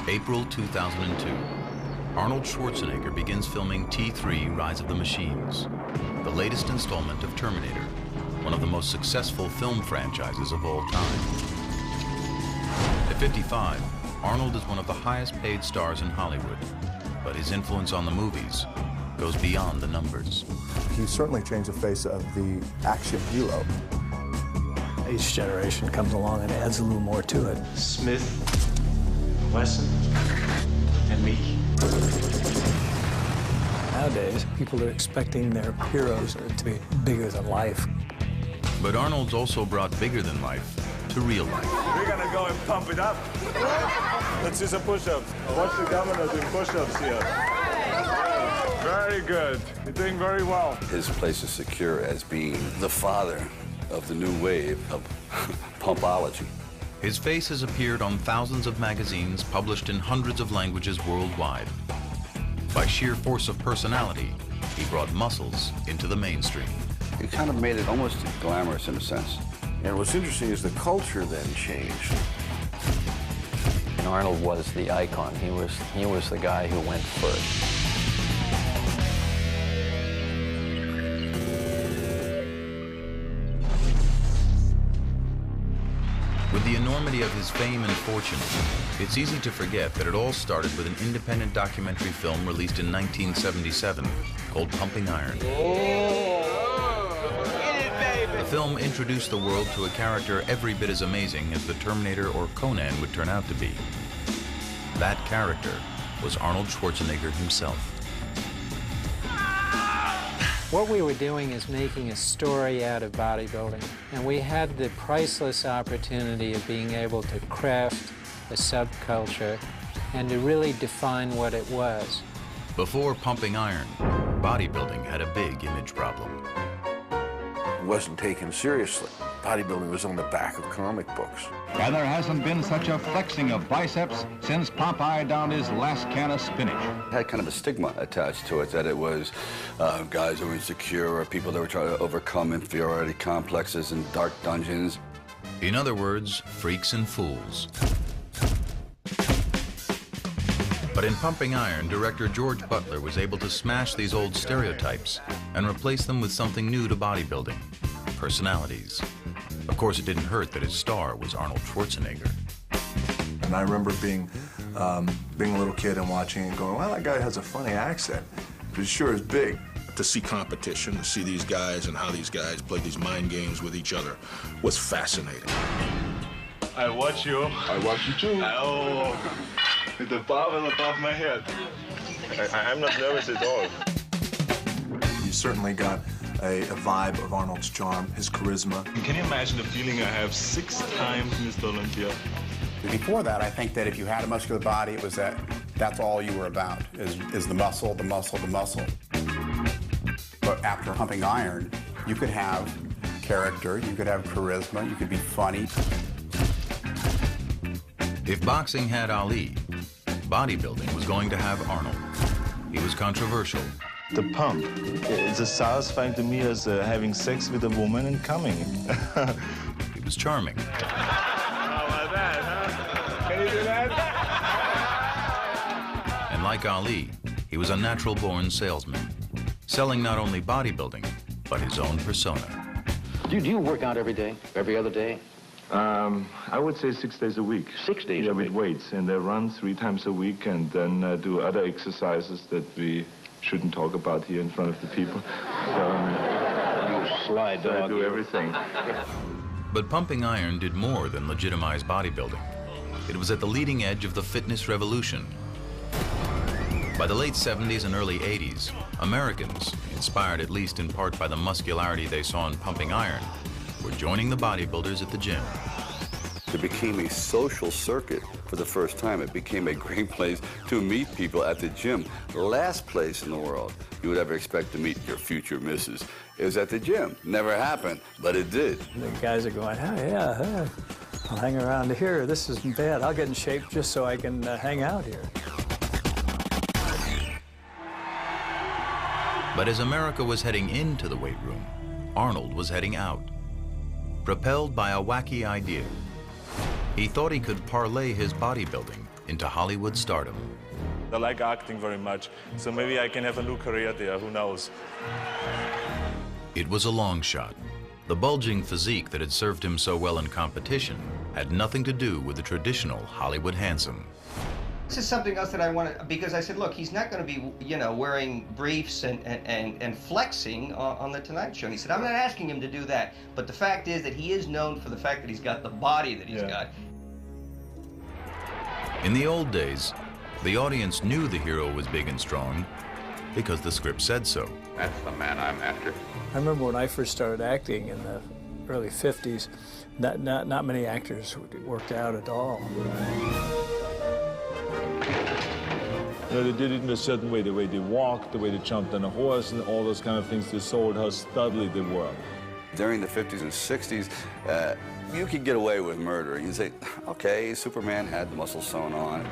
April 2002. Arnold Schwarzenegger begins filming T3 Rise of the Machines, the latest installment of Terminator, one of the most successful film franchises of all time. At 55, Arnold is one of the highest paid stars in Hollywood, but his influence on the movies goes beyond the numbers. He certainly changed the face of the action hero. Each generation comes along and adds a little more to it. Smith, Wesson, and me. Nowadays, people are expecting their heroes to be bigger than life. But Arnold's also brought bigger than life to real life. We're gonna go and pump it up. Let's do some push-ups. Watch the governor do push-ups here. Very good. You're doing very well. His place is secure as being the father of the new wave of pumpology. His face has appeared on thousands of magazines published in hundreds of languages worldwide. By sheer force of personality, he brought muscles into the mainstream. It kind of made it almost glamorous in a sense. And what's interesting is the culture then changed. Arnold was the icon. He was the guy who went first. With the enormity of his fame and fortune, it's easy to forget that it all started with an independent documentary film released in 1977 called Pumping Iron. The film introduced the world to a character every bit as amazing as the Terminator or Conan would turn out to be. That character was Arnold Schwarzenegger himself. What we were doing is making a story out of bodybuilding, and we had the priceless opportunity of being able to craft a subculture and to really define what it was. Before Pumping Iron, bodybuilding had a big image problem. It wasn't taken seriously. Bodybuilding was on the back of comic books. And there hasn't been such a flexing of biceps since Popeye downed his last can of spinach. It had kind of a stigma attached to it, that it was guys who were insecure or people that were trying to overcome inferiority complexes in dark dungeons. In other words, freaks and fools. But in Pumping Iron, director George Butler was able to smash these old stereotypes and replace them with something new to bodybuilding: personalities. Of course, it didn't hurt that his star was Arnold Schwarzenegger. And I remember being a little kid and watching it and going, well, that guy has a funny accent, but he sure is big. To see competition, to see these guys and how these guys play these mind games with each other was fascinating. I watch you. I watch you too. Oh, with the barbell above my head. I'm not nervous at all. You certainly got a vibe of Arnold's charm, his charisma. Can you imagine the feeling I have 6 times Mr. Olympia? Before that, I think that if you had a muscular body, it was that's all you were about, is the muscle, the muscle, the muscle. But after Pumping Iron, you could have character, you could have charisma, you could be funny. If boxing had Ali, bodybuilding was going to have Arnold. He was controversial. The pump. It's as satisfying to me as having sex with a woman and coming. He was charming. How about that, huh? Can you do that? And like Ali, he was a natural-born salesman, selling not only bodybuilding, but his own persona. Do you work out every day, every other day? I would say 6 days a week. 6 days a a week? week? With weights, and I run 3 times a week, and then do other exercises that we shouldn't talk about here in front of the people. You sly dog. I do everything. But Pumping Iron did more than legitimize bodybuilding. It was at the leading edge of the fitness revolution. By the late 70s and early 80s, Americans, inspired at least in part by the muscularity they saw in Pumping Iron, were joining the bodybuilders at the gym. It became a social circuit for the first time. It became a great place to meet people at the gym. The last place in the world you would ever expect to meet your future missus is at the gym. Never happened, but it did. The guys are going, oh, yeah, I'll hang around here. This isn't bad. I'll get in shape just so I can hang out here. But as America was heading into the weight room, Arnold was heading out. Propelled by a wacky idea, he thought he could parlay his bodybuilding into Hollywood stardom. I like acting very much, so maybe I can have a new career there, who knows. It was a long shot. The bulging physique that had served him so well in competition had nothing to do with the traditional Hollywood handsome. This is something else that I wanted, because I said, look, he's not going to be, you know, wearing briefs and flexing on The Tonight Show. And he said, I'm not asking him to do that. But the fact is that he is known for the fact that he's got the body that he's got. In the old days, the audience knew the hero was big and strong because the script said so. That's the man I'm after. I remember when I first started acting in the early 50s, not many actors worked out at all. You know, they did it in a certain way, the way they walked, the way they jumped on a horse, and all those kind of things. They showed how studly they were. During the 50s and 60s, you could get away with murder. You'd say, okay, Superman had the muscles sewn on.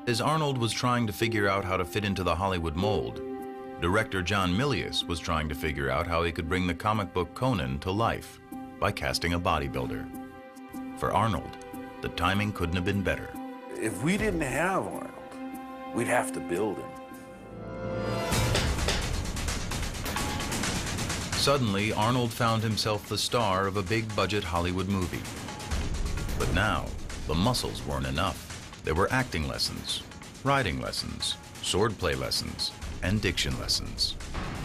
As Arnold was trying to figure out how to fit into the Hollywood mold, director John Milius was trying to figure out how he could bring the comic book Conan to life by casting a bodybuilder. For Arnold, the timing couldn't have been better. If we didn't have Arnold, we'd have to build him. Suddenly, Arnold found himself the star of a big-budget Hollywood movie. But now, the muscles weren't enough. There were acting lessons, riding lessons, swordplay lessons, and diction lessons.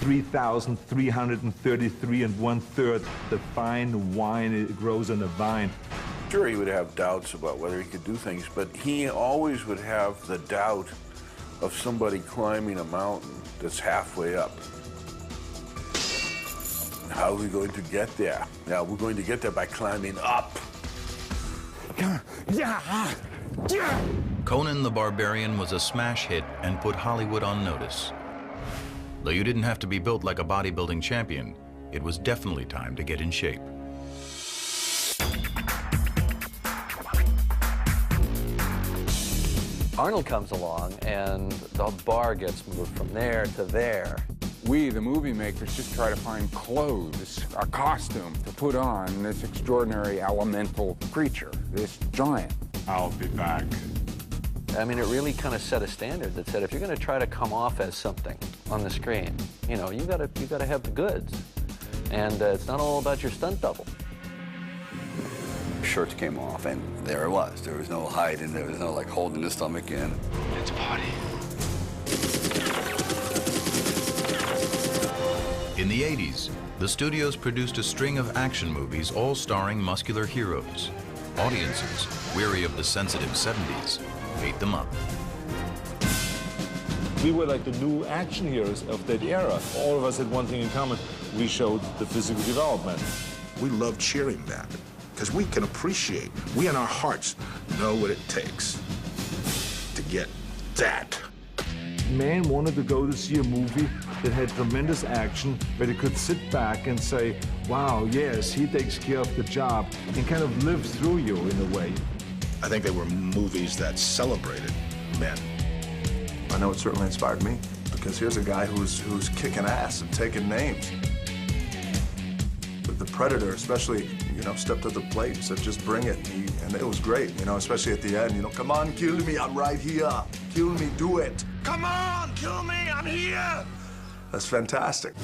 3,333 1/3. The fine wine, it grows on the vine. Sure, he would have doubts about whether he could do things, but he always would have the doubt of somebody climbing a mountain that's halfway up. How are we going to get there? Now, we're going to get there by climbing up. Conan the Barbarian was a smash hit and put Hollywood on notice. Though you didn't have to be built like a bodybuilding champion, it was definitely time to get in shape. Arnold comes along, and the bar gets moved from there to there. We, the movie makers, just try to find clothes, a costume to put on this extraordinary elemental creature, this giant. I'll be back. I mean, it really kind of set a standard that said if you're going to try to come off as something on the screen, you know, you got to have the goods, and it's not all about your stunt double. Shirts came off, and there it was. There was no hiding. There was no like holding the stomach in. Let's party. In the 80s, the studios produced a string of action movies all starring muscular heroes. Audiences, weary of the sensitive 70s, ate them up. We were like the new action heroes of that era. All of us had one thing in common. We showed the physical development. We love cheering that because we can appreciate, we in our hearts know what it takes to get that. Man wanted to go to see a movie that had tremendous action, where they could sit back and say, wow, yes, he takes care of the job, and kind of live through you in a way. I think they were movies that celebrated men. I know it certainly inspired me, because here's a guy who's kicking ass and taking names. The Predator especially, you know, stepped to the plate and said, just bring it. And it was great, you know, especially at the end, you know, come on, kill me, I'm right here. Kill me, do it. Come on, kill me, I'm here. That's fantastic.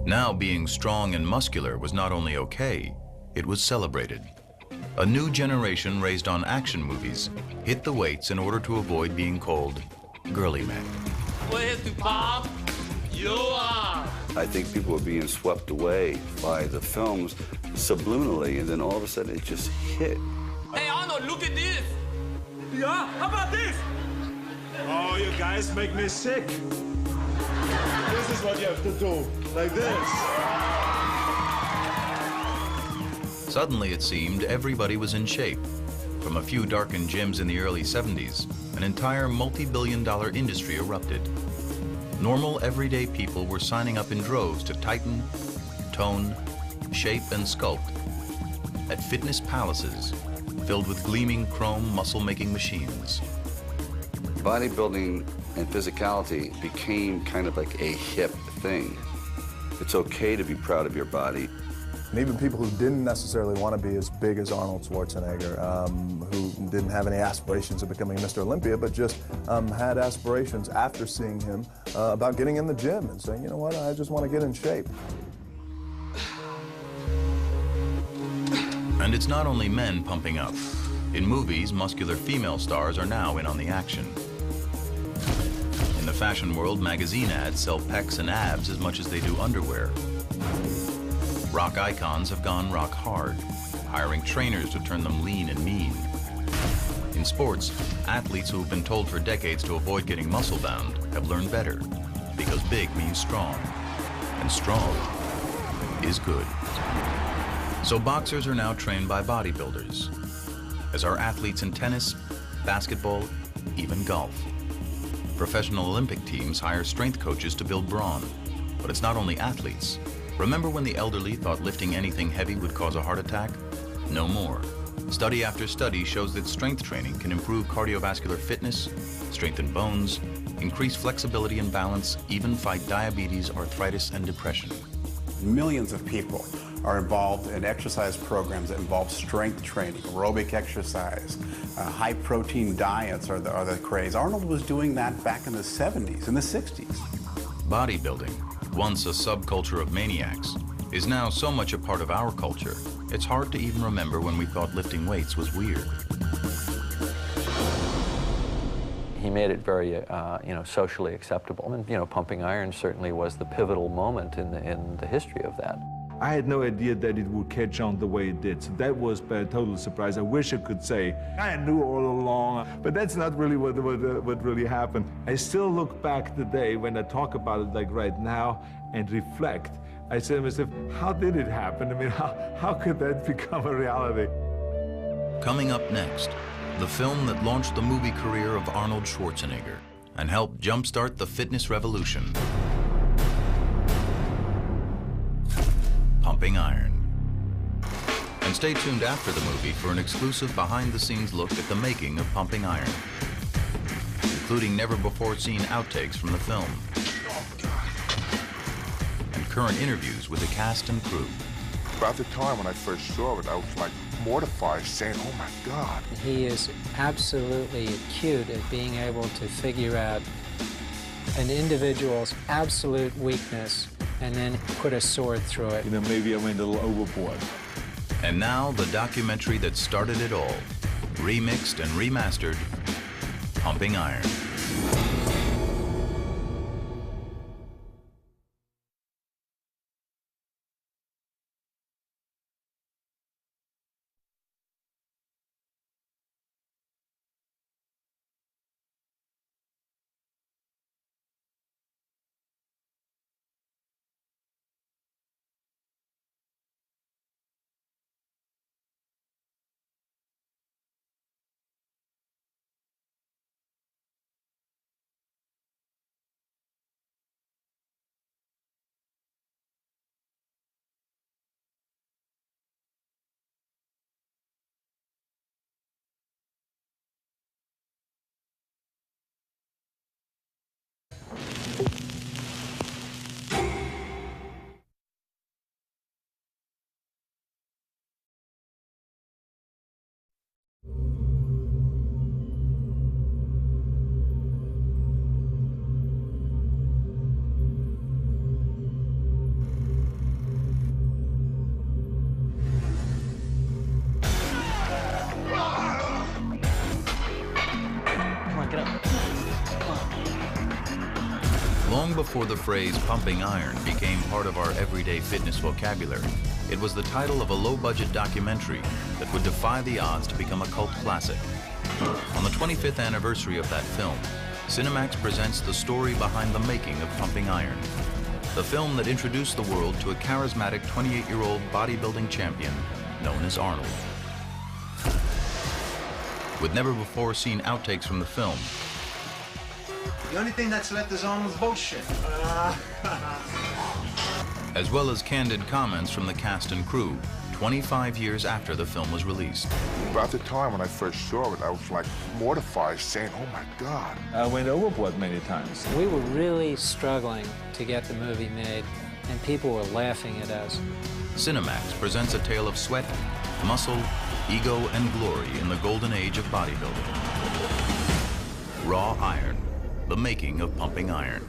Now being strong and muscular was not only okay, it was celebrated. A new generation raised on action movies hit the weights in order to avoid being called girly men. Where's the Bob? You are. I think people were being swept away by the films subliminally, and then all of a sudden it just hit. Hey, Arnold, look at this. Yeah, how about this? Oh, you guys make me sick. This is what you have to do, like this. Suddenly, it seemed everybody was in shape. From a few darkened gyms in the early 70s, an entire multi-billion-dollar industry erupted. Normal, everyday people were signing up in droves to tighten, tone, shape, and sculpt at fitness palaces filled with gleaming chrome muscle-making machines. Bodybuilding And physicality became kind of like a hip thing. It's okay to be proud of your body. And even people who didn't necessarily want to be as big as Arnold Schwarzenegger, who didn't have any aspirations of becoming Mr. Olympia, but just had aspirations after seeing him about getting in the gym and saying, you know what, I just want to get in shape. And it's not only men pumping up. In movies, muscular female stars are now in on the action. In the fashion world, magazine ads sell pecs and abs as much as they do underwear. Rock icons have gone rock hard, hiring trainers to turn them lean and mean. In sports, athletes who have been told for decades to avoid getting muscle-bound have learned better, because big means strong, and strong is good. So boxers are now trained by bodybuilders, as are athletes in tennis, basketball, even golf. Professional Olympic teams hire strength coaches to build brawn, but it's not only athletes. Remember when the elderly thought lifting anything heavy would cause a heart attack? No more. Study after study shows that strength training can improve cardiovascular fitness, strengthen bones, increase flexibility and balance, even fight diabetes, arthritis, and depression. Millions of people are involved in exercise programs that involve strength training, aerobic exercise, high-protein diets are the craze. Arnold was doing that back in the 70s and the 60s. Bodybuilding, once a subculture of maniacs, is now so much a part of our culture, it's hard to even remember when we thought lifting weights was weird. He made it very, socially acceptable. And, pumping iron certainly was the pivotal moment in the history of that. I had no idea that it would catch on the way it did, so that was a total surprise. I wish I could say, I knew all along, but that's not really what really happened. I still look back the day when I talk about it like right now and reflect. I say to myself, how did it happen? I mean, how could that become a reality? Coming up next, the film that launched the movie career of Arnold Schwarzenegger and helped jumpstart the fitness revolution. Pumping Iron. And stay tuned after the movie for an exclusive behind-the-scenes look at the making of Pumping Iron, including never-before-seen outtakes from the film and current interviews with the cast and crew. At the time when I first saw it, I was like mortified, saying, oh my God. He is absolutely acute at being able to figure out an individual's absolute weakness and then put a sword through it. Maybe I went a little overboard. And now the documentary that started it all, remixed and remastered, Pumping Iron. Long before the phrase pumping iron became part of our everyday fitness vocabulary, it was the title of a low-budget documentary that would defy the odds to become a cult classic. On the 25th anniversary of that film, Cinemax presents the story behind the making of Pumping Iron, the film that introduced the world to a charismatic 28-year-old bodybuilding champion known as Arnold. With never-before-seen outtakes from the film, the only thing that's left is Arnold's bullshit. as well as candid comments from the cast and crew, 25 years after the film was released. About the time when I first saw it, I was like mortified, saying, oh my God. I went overboard many times. We were really struggling to get the movie made, and people were laughing at us. Cinemax presents a tale of sweat, muscle, ego, and glory in the golden age of bodybuilding. Raw Iron, the making of pumping iron.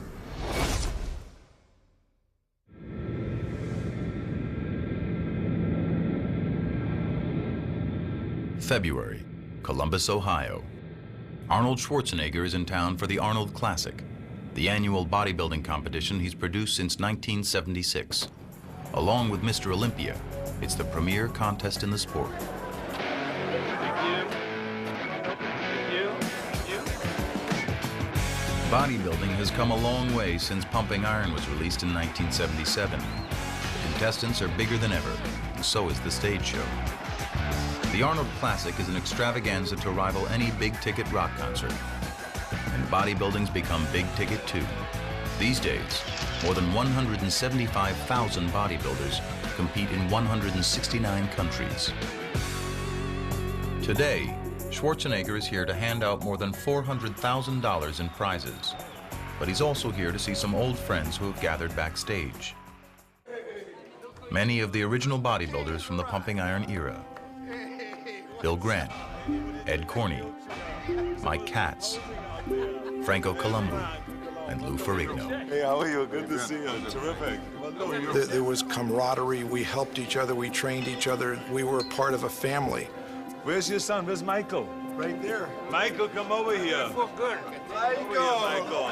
February, Columbus, Ohio. Arnold Schwarzenegger is in town for the Arnold Classic, the annual bodybuilding competition he's produced since 1976. Along with Mr. Olympia, it's the premier contest in the sport. Bodybuilding has come a long way since Pumping Iron was released in 1977. The contestants are bigger than ever, and so is the stage show. The Arnold Classic is an extravaganza to rival any big-ticket rock concert. And bodybuilding's become big-ticket too. These days, more than 175,000 bodybuilders compete in 169 countries. Today, Schwarzenegger is here to hand out more than $400,000 in prizes. But he's also here to see some old friends who have gathered backstage. Many of the original bodybuilders from the Pumping Iron era. Bill Grant, Ed Corney, Mike Katz, Franco Columbu, and Lou Ferrigno. Hey, how are you? Good to see you. Terrific. There was camaraderie. We helped each other. We trained each other. We were a part of a family. Where's your son? Where's Michael? Right there. Michael, come over here. Good. Michael.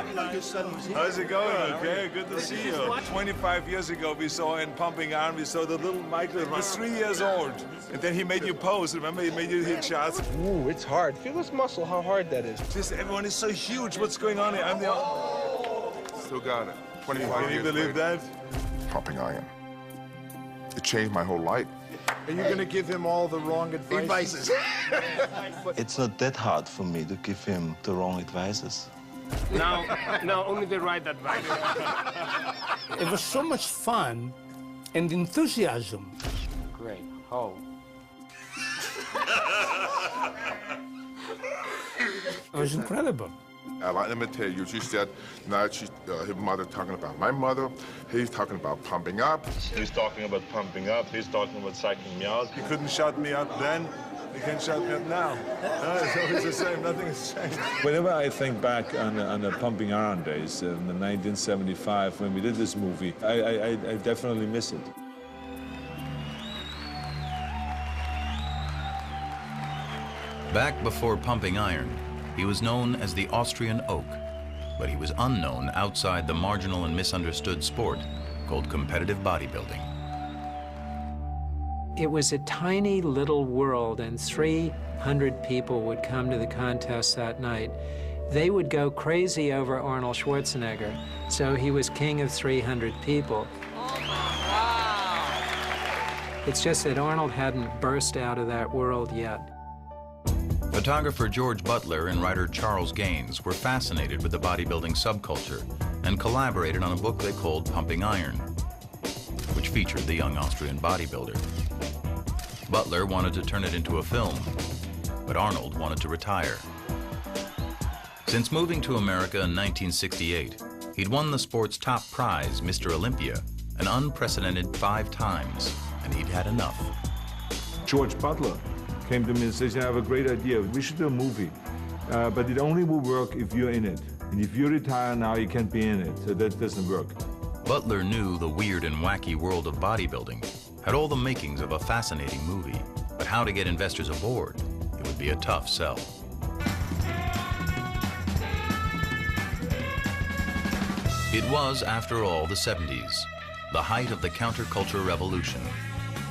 How's it going? Okay, good to see you. 25 years ago, we saw in Pumping Iron, we saw the little Michael. He was 3 years old. And then he made you pose. Remember, he made you hit shots. Ooh, it's hard. Feel this muscle, how hard that is. Just everyone is so huge. What's going on here? I'm the... Still got it. 25 Can you years believe later. that? Pumping Iron. It changed my whole life. Are you going to give him all the wrong advice? It's not that hard for me to give him the wrong advices. No, only the right advice. It was so much fun and enthusiasm. Great. Oh. It was incredible. Let me tell you, she said, now she's his mother talking about my mother. He's talking about pumping up. He's talking about pumping up. He's talking about psyching me out. You couldn't shut me up then. You can't shut me up now. No, it's always the same. Nothing has changed. Whenever I think back on the Pumping Iron days in the 1975 when we did this movie, I definitely miss it. Back before Pumping Iron, he was known as the Austrian Oak, but he was unknown outside the marginal and misunderstood sport called competitive bodybuilding. It was a tiny little world, and 300 people would come to the contest that night. They would go crazy over Arnold Schwarzenegger, so he was king of 300 people. It's just that Arnold hadn't burst out of that world yet. Photographer George Butler and writer Charles Gaines were fascinated with the bodybuilding subculture and collaborated on a book they called Pumping Iron, which featured the young Austrian bodybuilder. Butler wanted to turn it into a film, but Arnold wanted to retire. Since moving to America in 1968, he'd won the sport's top prize, Mr. Olympia, an unprecedented 5 times, and he'd had enough. George Butler came to me and said, I have a great idea. We should do a movie, but it only will work if you're in it. And if you retire now, you can't be in it, so that doesn't work. Butler knew the weird and wacky world of bodybuilding had all the makings of a fascinating movie, but how to get investors aboard, it would be a tough sell. It was, after all, the 70s, the height of the counterculture revolution.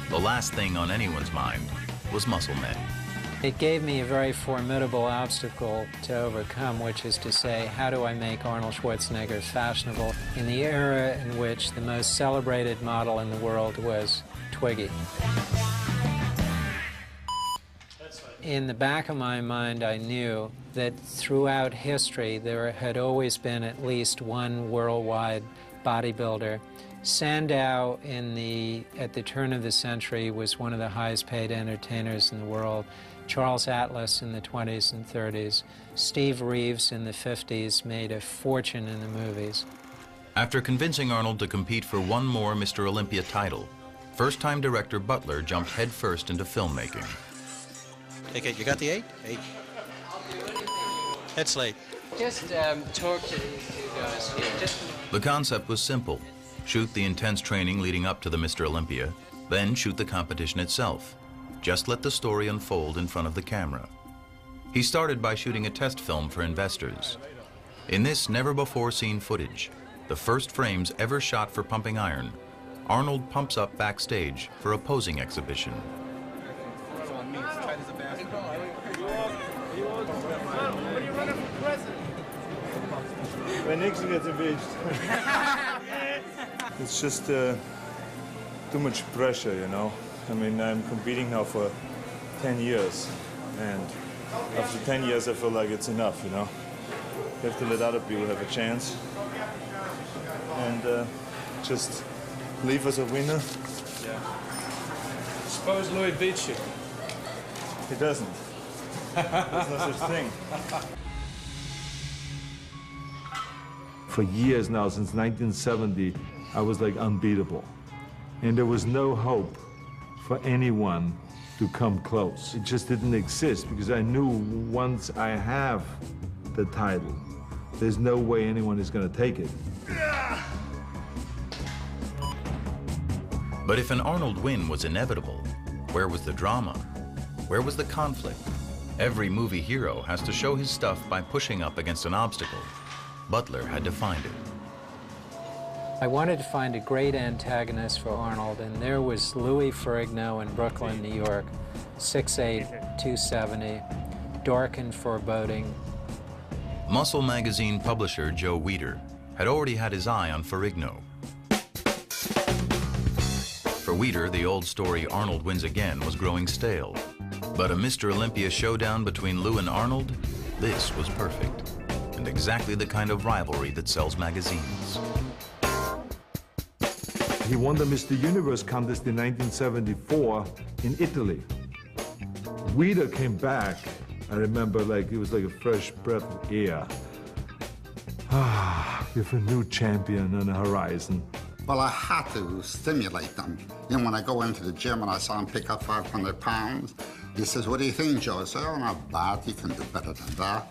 The last thing on anyone's mind was muscle men. It gave me a very formidable obstacle to overcome, which is to say, how do I make Arnold Schwarzenegger fashionable in the era in which the most celebrated model in the world was Twiggy? In the back of my mind, I knew that throughout history, there had always been at least one worldwide bodybuilder Sandow at the turn of the century was one of the highest paid entertainers in the world. Charles Atlas in the 20s and 30s. Steve Reeves in the 50s made a fortune in the movies. After convincing Arnold to compete for one more Mr. Olympia title, first-time director Butler jumped headfirst into filmmaking. Take it. You got the 8? 8. Head slate. Just talk to these two guys here. The concept was simple. Shoot the intense training leading up to the Mr. Olympia, then shoot the competition itself. Just let the story unfold in front of the camera. He started by shooting a test film for investors. In this never-before-seen footage, the first frames ever shot for Pumping Iron, Arnold pumps up backstage for a posing exhibition. When Nixon gets impeached. It's just too much pressure, you know. I mean, I'm competing now for 10 years, and after 10 years, I feel like it's enough, you know. You have to let other people have a chance, and just leave as a winner. Yeah. Suppose Louis beats you. He doesn't. There's no such thing. For years now, since 1970, I was like unbeatable. And there was no hope for anyone to come close. It just didn't exist because I knew once I have the title, there's no way anyone is going to take it. But if an Arnold win was inevitable, where was the drama? Where was the conflict? Every movie hero has to show his stuff by pushing up against an obstacle. Butler had to find it. I wanted to find a great antagonist for Arnold, and there was Louis Ferrigno in Brooklyn, New York, 6'8", 270, dark and foreboding. Muscle magazine publisher Joe Weider had already had his eye on Ferrigno. For Weider, the old story Arnold wins again was growing stale. But a Mr. Olympia showdown between Lou and Arnold, this was perfect, and exactly the kind of rivalry that sells magazines. He won the Mr. Universe contest in 1974 in Italy. Weider came back, I remember, like it was like a fresh breath of air. With a new champion on the horizon. Well, I had to stimulate them. You know, when I go into the gym and I saw him pick up 500 pounds, he says, "What do you think, Joe?" I say, "Oh, not bad. You can do better than that."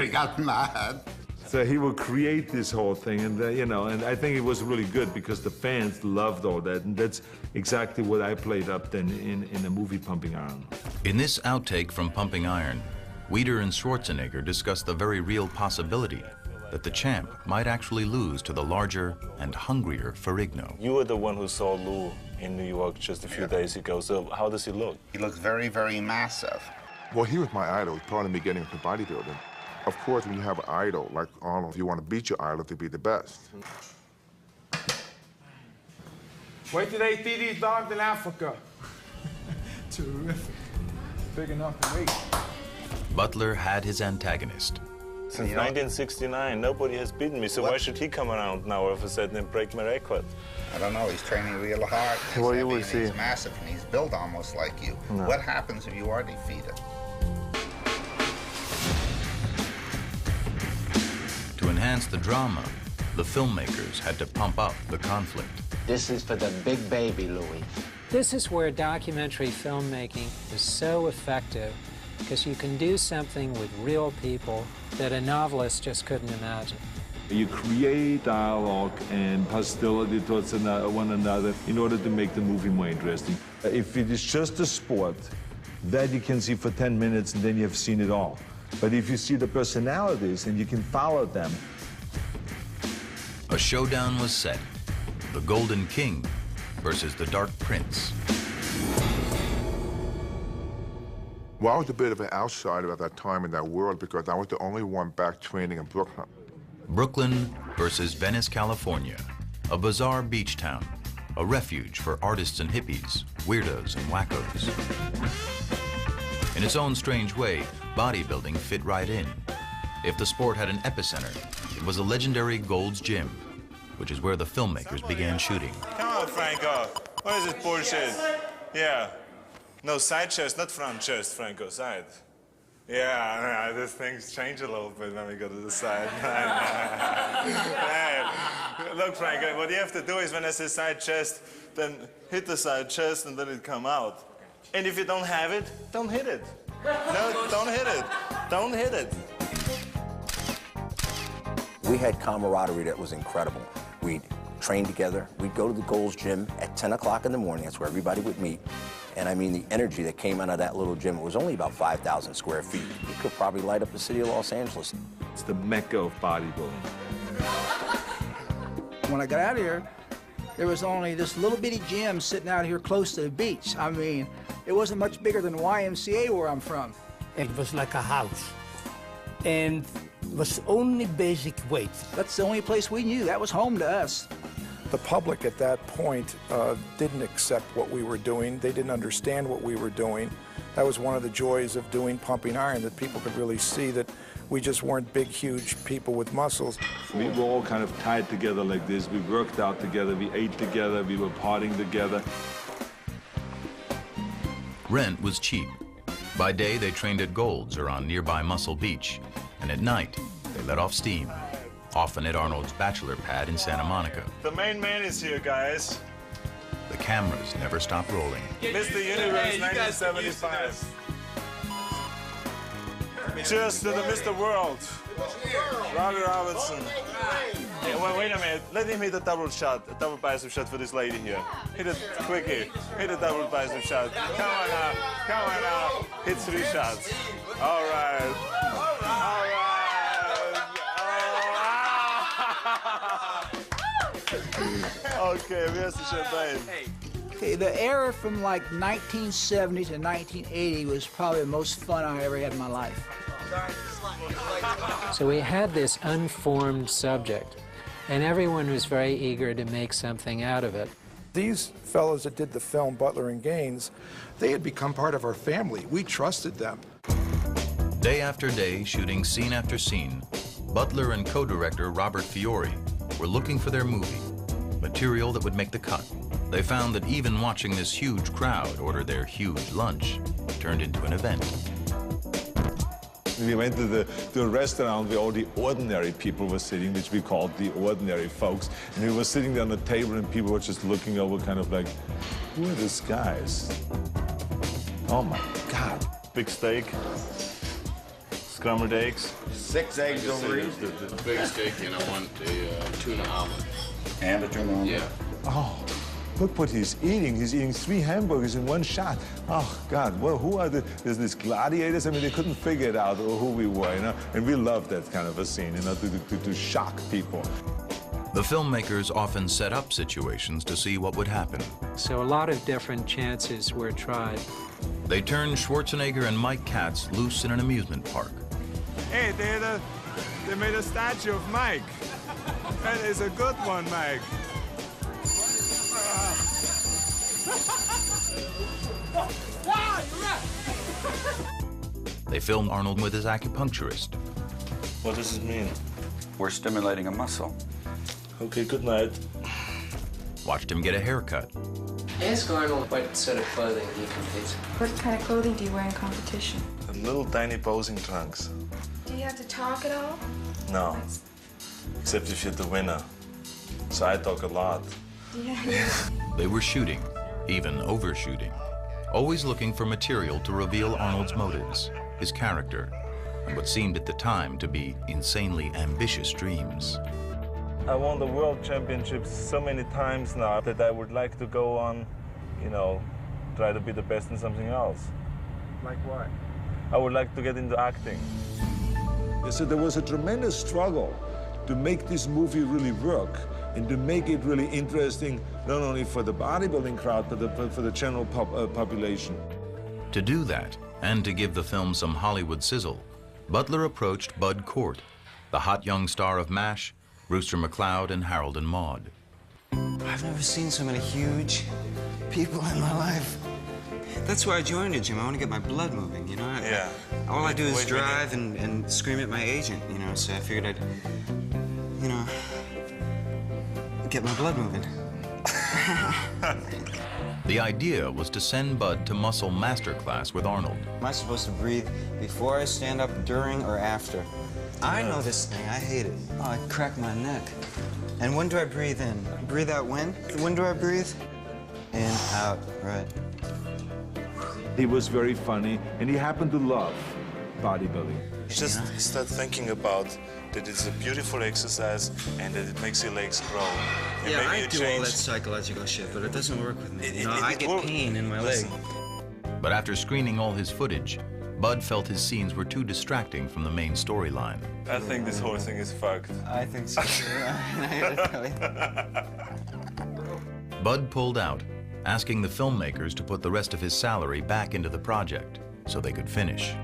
He got mad. So he will create this whole thing, and you know, and I think it was really good because the fans loved all that, and that's exactly what I played up then in the movie Pumping Iron. In this outtake from Pumping Iron, Weider and Schwarzenegger discussed the very real possibility that the champ might actually lose to the larger and hungrier Ferrigno. You were the one who saw Lou in New York just a few days ago, so how does he look? He looks very, very massive. Well, he was my idol. He part of me getting into bodybuilding. Of course, when you have an idol like Arnold, you want to beat your idol to be the best. Wait till they see these dogs in Africa. Terrific. Big enough to wait. Butler had his antagonist. Since 1969, nobody has beaten me, so why should he come around now all of a sudden and break my record? I don't know. He's training real hard. He's Well, heavy you will and see. He's massive, and he's built almost like you. No. What happens if you are defeated? To enhance the drama, the filmmakers had to pump up the conflict. This is for the big baby, Louis. This is where documentary filmmaking is so effective, because you can do something with real people that a novelist just couldn't imagine. You create dialogue and hostility towards one another in order to make the movie more interesting. If it is just a sport, that you can see for 10 minutes and then you have seen it all. But if you see the personalities and you can follow them. A showdown was set. The Golden King versus the Dark Prince. Well, I was a bit of an outsider at that time in that world because I was the only one back training in Brooklyn. Brooklyn versus Venice, California, a bizarre beach town, a refuge for artists and hippies, weirdos and wackos. In its own strange way, bodybuilding fit right in. If the sport had an epicenter, it was a legendary Gold's Gym. which is where the filmmakers began shooting. Come on, Franco. What is this bullshit? Yeah. No, side chest, not front chest, Franco, side. Yeah, these things change a little bit when we go to the side. Hey, look, Franco, what you have to do is when I say side chest, then hit the side chest and then it come out. And if you don't have it, don't hit it. No, don't hit it. Don't hit it. We had camaraderie that was incredible. We'd train together. We'd go to the Gold's Gym at 10 o'clock in the morning. That's where everybody would meet. And I mean, the energy that came out of that little gym, it was only about 5,000 square feet. It could probably light up the city of Los Angeles. It's the mecca of bodybuilding. When I got out of here, there was only this little bitty gym sitting out here close to the beach. I mean, it wasn't much bigger than YMCA where I'm from. It was like a house. And it was only basic weights. That's the only place we knew. That was home to us. The public at that point didn't accept what we were doing. They didn't understand what we were doing. That was one of the joys of doing Pumping Iron, that people could really see that we just weren't big, huge people with muscles. We were all kind of tied together like this. We worked out together, we ate together, we were partying together. Rent was cheap. By day, they trained at Gold's or on nearby Muscle Beach, and at night, they let off steam, often at Arnold's bachelor pad in Santa Monica. The main man is here, guys. The cameras never stopped rolling. Mr. Universe, 1975. Cheers to the Mr. World. Robbie Robinson. Hey, wait a minute. Let him hit a double shot, a double bicep shot for this lady here. Hit it quickie. Hit a double bicep shot. Come on now. Come on now. Hit 3 shots. All right. All right. Okay, where's the champagne? Okay, the era from like 1970 to 1980 was probably the most fun I ever had in my life. So we had this unformed subject, and everyone was very eager to make something out of it. These fellows that did the film, Butler and Gaines, they had become part of our family. We trusted them. Day after day, shooting scene after scene, Butler and co-director Robert Fiore were looking for their movie, material that would make the cut. They found that even watching this huge crowd order their huge lunch turned into an event. We went to a restaurant where all the ordinary people were sitting, which we called the ordinary folks. And we were sitting there on the table and people were just looking over kind of like, who are these guys? Oh my God. Big steak. Scrambled eggs. 6 eggs over each. The big steak, and I want a tuna omelet. And a tuna omelet? Yeah. Oh, look what he's eating. He's eating 3 hamburgers in one shot. Oh, God, well, who are there's these gladiators? I mean, they couldn't figure it out who we were, you know? And we loved that kind of a scene, you know, to shock people. The filmmakers often set up situations to see what would happen. So a lot of different chances were tried. They turned Schwarzenegger and Mike Katz loose in an amusement park. Hey, they made a statue of Mike. That is a good one, Mike. They filmed Arnold with his acupuncturist. What does it mean? We're stimulating a muscle. Okay, good night. Watched him get a haircut. Ask Arnold what sort of clothing he competes. What kind of clothing do you wear in competition? Little tiny posing trunks. Do you have to talk at all? No. Except if you're the winner. So I talk a lot. Yeah. They were shooting, even overshooting, always looking for material to reveal Arnold's motives, his character, and what seemed at the time to be insanely ambitious dreams. I won the world championships so many times now that I would like to go on, you know, try to be the best in something else. Like what? I would like to get into acting. So there was a tremendous struggle to make this movie really work and to make it really interesting, not only for the bodybuilding crowd, but for the general population. To do that, and to give the film some Hollywood sizzle, Butler approached Bud Cort, the hot young star of MASH, Brewster McCloud, and Harold and Maude. I've never seen so many huge people in my life. That's why I joined a gym. I want to get my blood moving, you know? Yeah. All I do is drive and scream at my agent, you know? So I figured I'd, you know, get my blood moving. The idea was to send Bud to muscle masterclass with Arnold. Am I supposed to breathe before I stand up, during, or after? I know this thing. I hate it. Oh, I crack my neck. And when do I breathe in? Breathe out when? When do I breathe? In, out, right. He was very funny, and he happened to love bodybuilding. Just start thinking about that it's a beautiful exercise and that it makes your legs grow. And Yeah, maybe I you do all change. that psychological shit, but it doesn't work with me. I it get will- pain in my leg. But after screening all his footage, Bud felt his scenes were too distracting from the main storyline. I think this whole thing is fucked. I think so too. I gotta tell you. Bud pulled out, asking the filmmakers to put the rest of his salary back into the project so they could finish.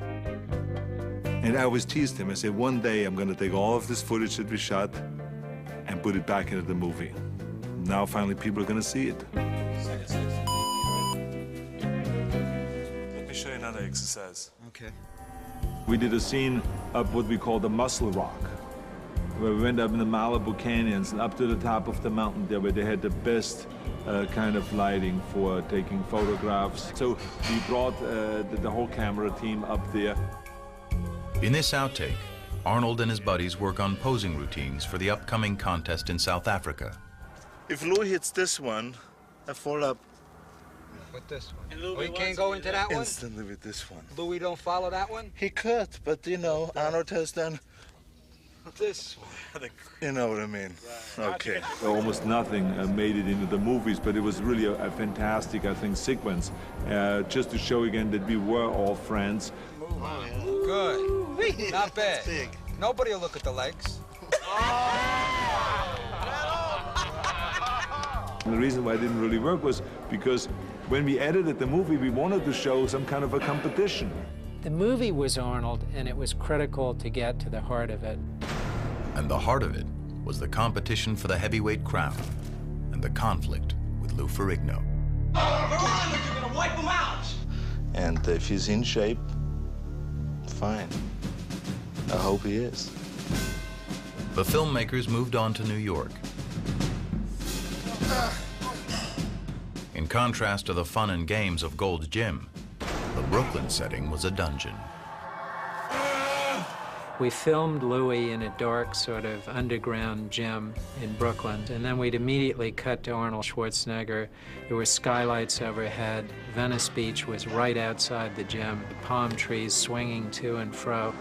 And I always teased him. I said, one day I'm going to take all of this footage that we shot and put it back into the movie. Now finally people are going to see it. Let me show you another exercise. Okay. We did a scene up what we call the Muscle Rock, where we went up in the Malibu canyons and up to the top of the mountain there where they had the best kind of lighting for taking photographs. So we brought the whole camera team up there. In this outtake, Arnold and his buddies work on posing routines for the upcoming contest in South Africa. If Louis hits this one, I fall up With this one. We can't go into that one? instantly with this one. Louis don't follow that one? He could, but you know, Arnold has done. This one. You know what I mean? Okay. Almost nothing made it into the movies, but it was really a fantastic, I think, sequence, just to show again that we were all friends. Good. Not bad. Nobody will look at the legs. And the reason why it didn't really work was because when we edited the movie, we wanted to show some kind of a competition. The movie was Arnold, and it was critical to get to the heart of it. And the heart of it was the competition for the heavyweight crown and the conflict with Lou Ferrigno. You're gonna wipe them out! And if he's in shape, fine. I hope he is. The filmmakers moved on to New York. In contrast to the fun and games of Gold's Gym, the Brooklyn setting was a dungeon. We filmed Louis in a dark sort of underground gym in Brooklyn, and then we'd immediately cut to Arnold Schwarzenegger. There were skylights overhead. Venice Beach was right outside the gym, palm trees swinging to and fro.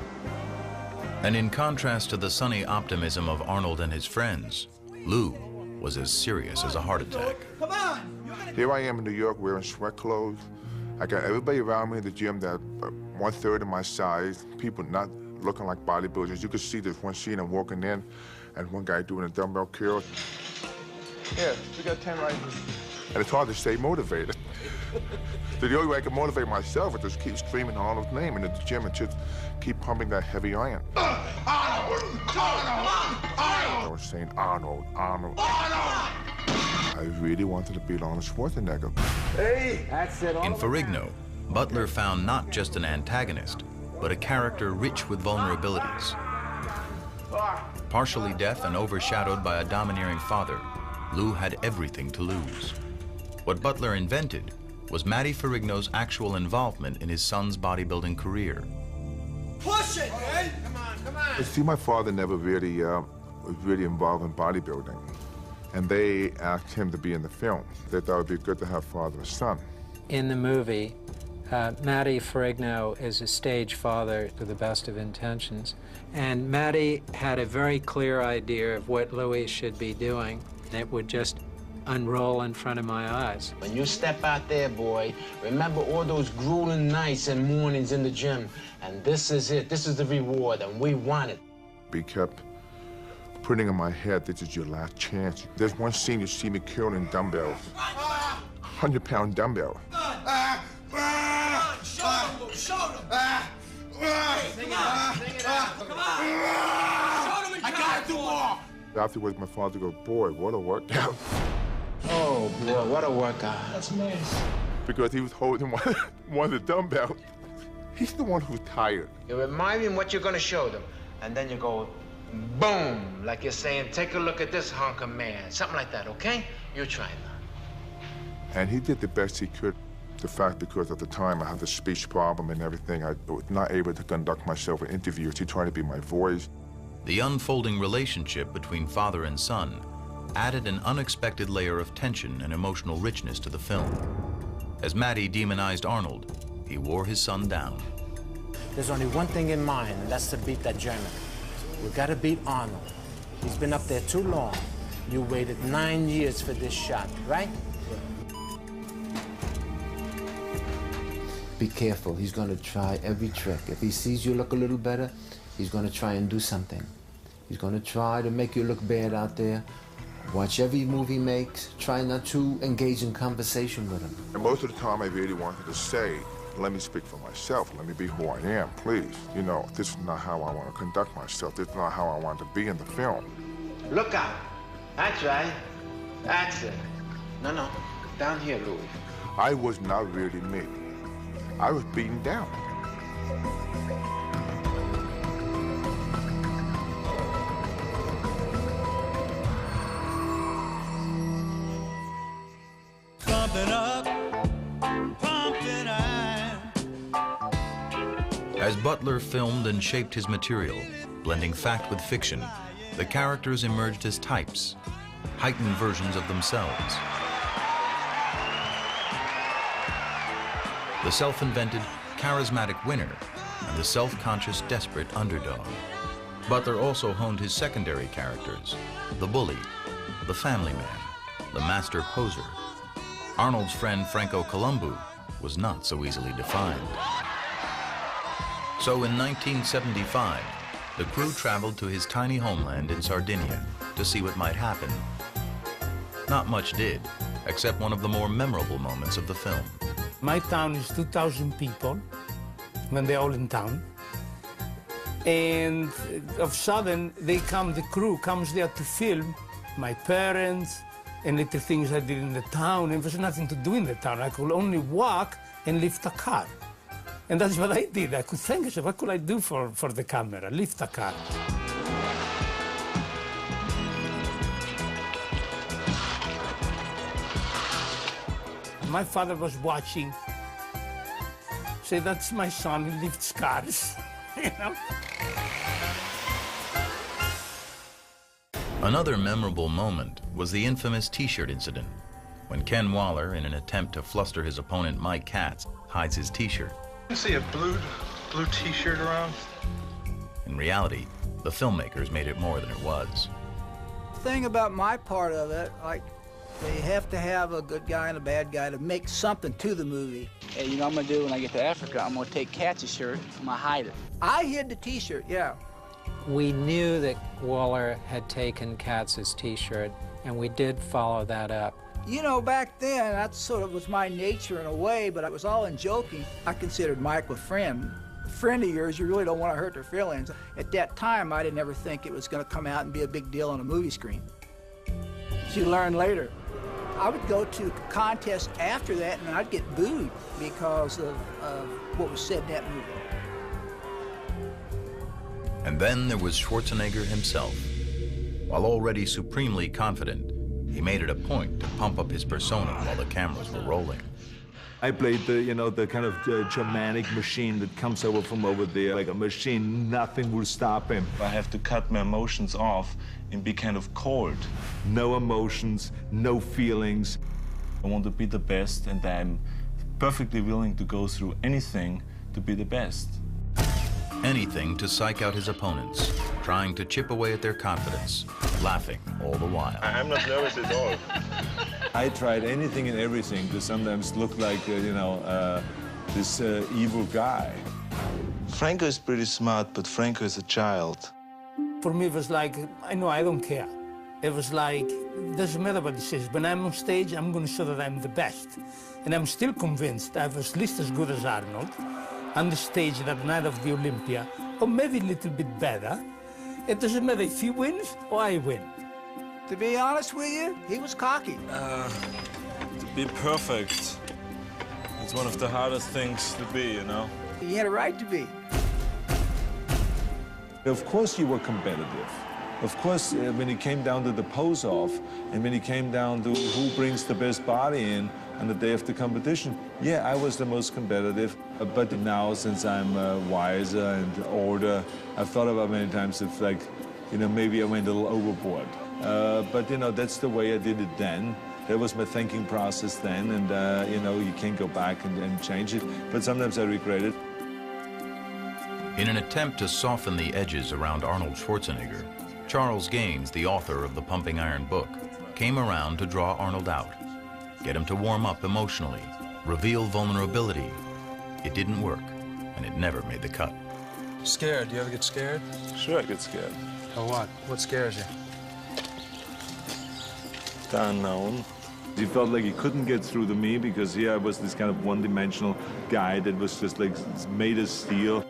And in contrast to the sunny optimism of Arnold and his friends, Lou was as serious as a heart attack. Come on! Here I am in New York wearing sweat clothes. I got everybody around me in the gym that 1/3 of my size, people not looking like bodybuilders. You could see this one scene I'm walking in, and one guy doing a dumbbell curl. Yeah, we got 10 right here. And it's hard to stay motivated. So the only way I can motivate myself is just keep screaming Arnold's name in the gym and just keep pumping that heavy iron. I was saying Arnold, Arnold. I really wanted to beat Arnold Schwarzenegger. Hey! That's it. In Ferrigno, Butler found not just an antagonist, but a character rich with vulnerabilities. Partially deaf and overshadowed by a domineering father, Lou had everything to lose. What Butler invented was Matty Ferrigno's actual involvement in his son's bodybuilding career. Push it, man! Come on, come on! See, my father never really was really involved in bodybuilding. And they asked him to be in the film. They thought it would be good to have father and son. In the movie, Matty Ferrigno is a stage father to the best of intentions. And Matty had a very clear idea of what Louis should be doing. It would just unroll in front of my eyes. When you step out there, boy, remember all those grueling nights and mornings in the gym. And this is it. This is the reward, and we want it. He kept putting in my head, this is your last chance. There's one scene you see me curling dumbbells. 100-pound dumbbell. Show them! Show them! Sing it out! Sing it out! Come on! Show them! I gotta do more! Afterwards, my father goes, boy, what a workout. Oh, boy, what a workout. That's nice. Because he was holding one of the dumbbells. He's the one who's tired. You remind me what you're gonna show them. And then you go, Boom, like you're saying, take a look at this hunk of man. Something like that, okay? You try now. And he did the best he could. The fact, because at the time I had the speech problem and everything, I was not able to conduct myself in interviews. He tried to be my voice. The unfolding relationship between father and son added an unexpected layer of tension and emotional richness to the film. As Matty demonized Arnold, he wore his son down. There's only one thing in mind, and that's to beat that German. We gotta beat Arnold. He's been up there too long. You waited 9 years for this shot, right? Be careful. He's going to try every trick. If he sees you look a little better, he's going to try and do something. He's going to try to make you look bad out there. Watch every move he makes. Try not to engage in conversation with him. And most of the time I really wanted to say, let me speak for myself. Let me be who I am, please. You know, this is not how I want to conduct myself. This is not how I want to be in the film. Look out. That's right. That's it. No. Down here, Louis. I was not really me. I was beaten down. Pumping up, pumping iron. As Butler filmed and shaped his material, blending fact with fiction, the characters emerged as types, heightened versions of themselves. The self-invented, charismatic winner and the self-conscious, desperate underdog. Butler also honed his secondary characters, the bully, the family man, the master poser. Arnold's friend Franco Columbu was not so easily defined. So in 1975, the crew traveled to his tiny homeland in Sardinia to see what might happen. Not much did, except one of the more memorable moments of the film. My town is 2,000 people, when they're all in town. And of sudden, the crew comes there to film my parents and little things I did in the town. And there was nothing to do in the town. I could only walk and lift a car. And that's what I did. I could think, what could I do for the camera? Lift a car. My father was watching. Say, that's my son, he lifts cars, you know? Another memorable moment was the infamous T-shirt incident, when Ken Waller, in an attempt to fluster his opponent Mike Katz, hides his T-shirt. You see a blue T-shirt around? In reality, the filmmakers made it more than it was. The thing about my part of it, like, they have to have a good guy and a bad guy to make something to the movie. Hey, you know what I'm gonna do when I get to Africa? I'm gonna take Katz's shirt, I'm gonna hide it. I hid the T-shirt, yeah. We knew that Waller had taken Katz's T-shirt, and we did follow that up. You know, back then, that sort of was my nature in a way, but I was all in joking. I considered Mike a friend. A friend of yours, you really don't want to hurt their feelings. At that time, I didn't ever think it was going to come out and be a big deal on a movie screen. As you learn later. I would go to contests after that, and I'd get booed because of what was said in that movie. And then there was Schwarzenegger himself. While already supremely confident, he made it a point to pump up his persona while the cameras were rolling. I played the kind of Germanic machine that comes over from over there, like a machine, nothing will stop him. I have to cut my emotions off and be kind of cold. No emotions, no feelings. I want to be the best, and I'm perfectly willing to go through anything to be the best. Anything to psych out his opponents, trying to chip away at their confidence, laughing all the while. I'm not nervous at all. I tried anything and everything to sometimes look like, this evil guy. Franco is pretty smart, but Franco is a child. For me, it was like, I don't care. It was like, it doesn't matter what he says. When I'm on stage, I'm going to show that I'm the best. And I'm still convinced I was at least as good as Arnold on the stage that night of the Olympia, or maybe a little bit better. It doesn't matter if he wins or I win. To be honest with you, he was cocky. To be perfect, it's one of the hardest things to be, you know? He had a right to be. Of course you were competitive. Of course, when it came down to the pose-off, and when it came down to who brings the best body in on the day of the competition, yeah, I was the most competitive. But now, since I'm wiser and older, I've thought about many times if, like, you know, maybe I went a little overboard. But, you know, that's the way I did it then. That was my thinking process then, and, you know, you can't go back and change it. But sometimes I regret it. In an attempt to soften the edges around Arnold Schwarzenegger, Charles Gaines, the author of the Pumping Iron book, came around to draw Arnold out, get him to warm up emotionally, reveal vulnerability. It didn't work, and it never made the cut. Scared? Do you ever get scared? Sure, I get scared. Of what? What scares you? The unknown. He felt like he couldn't get through to me because here I was this kind of one-dimensional guy that was just like made of steel.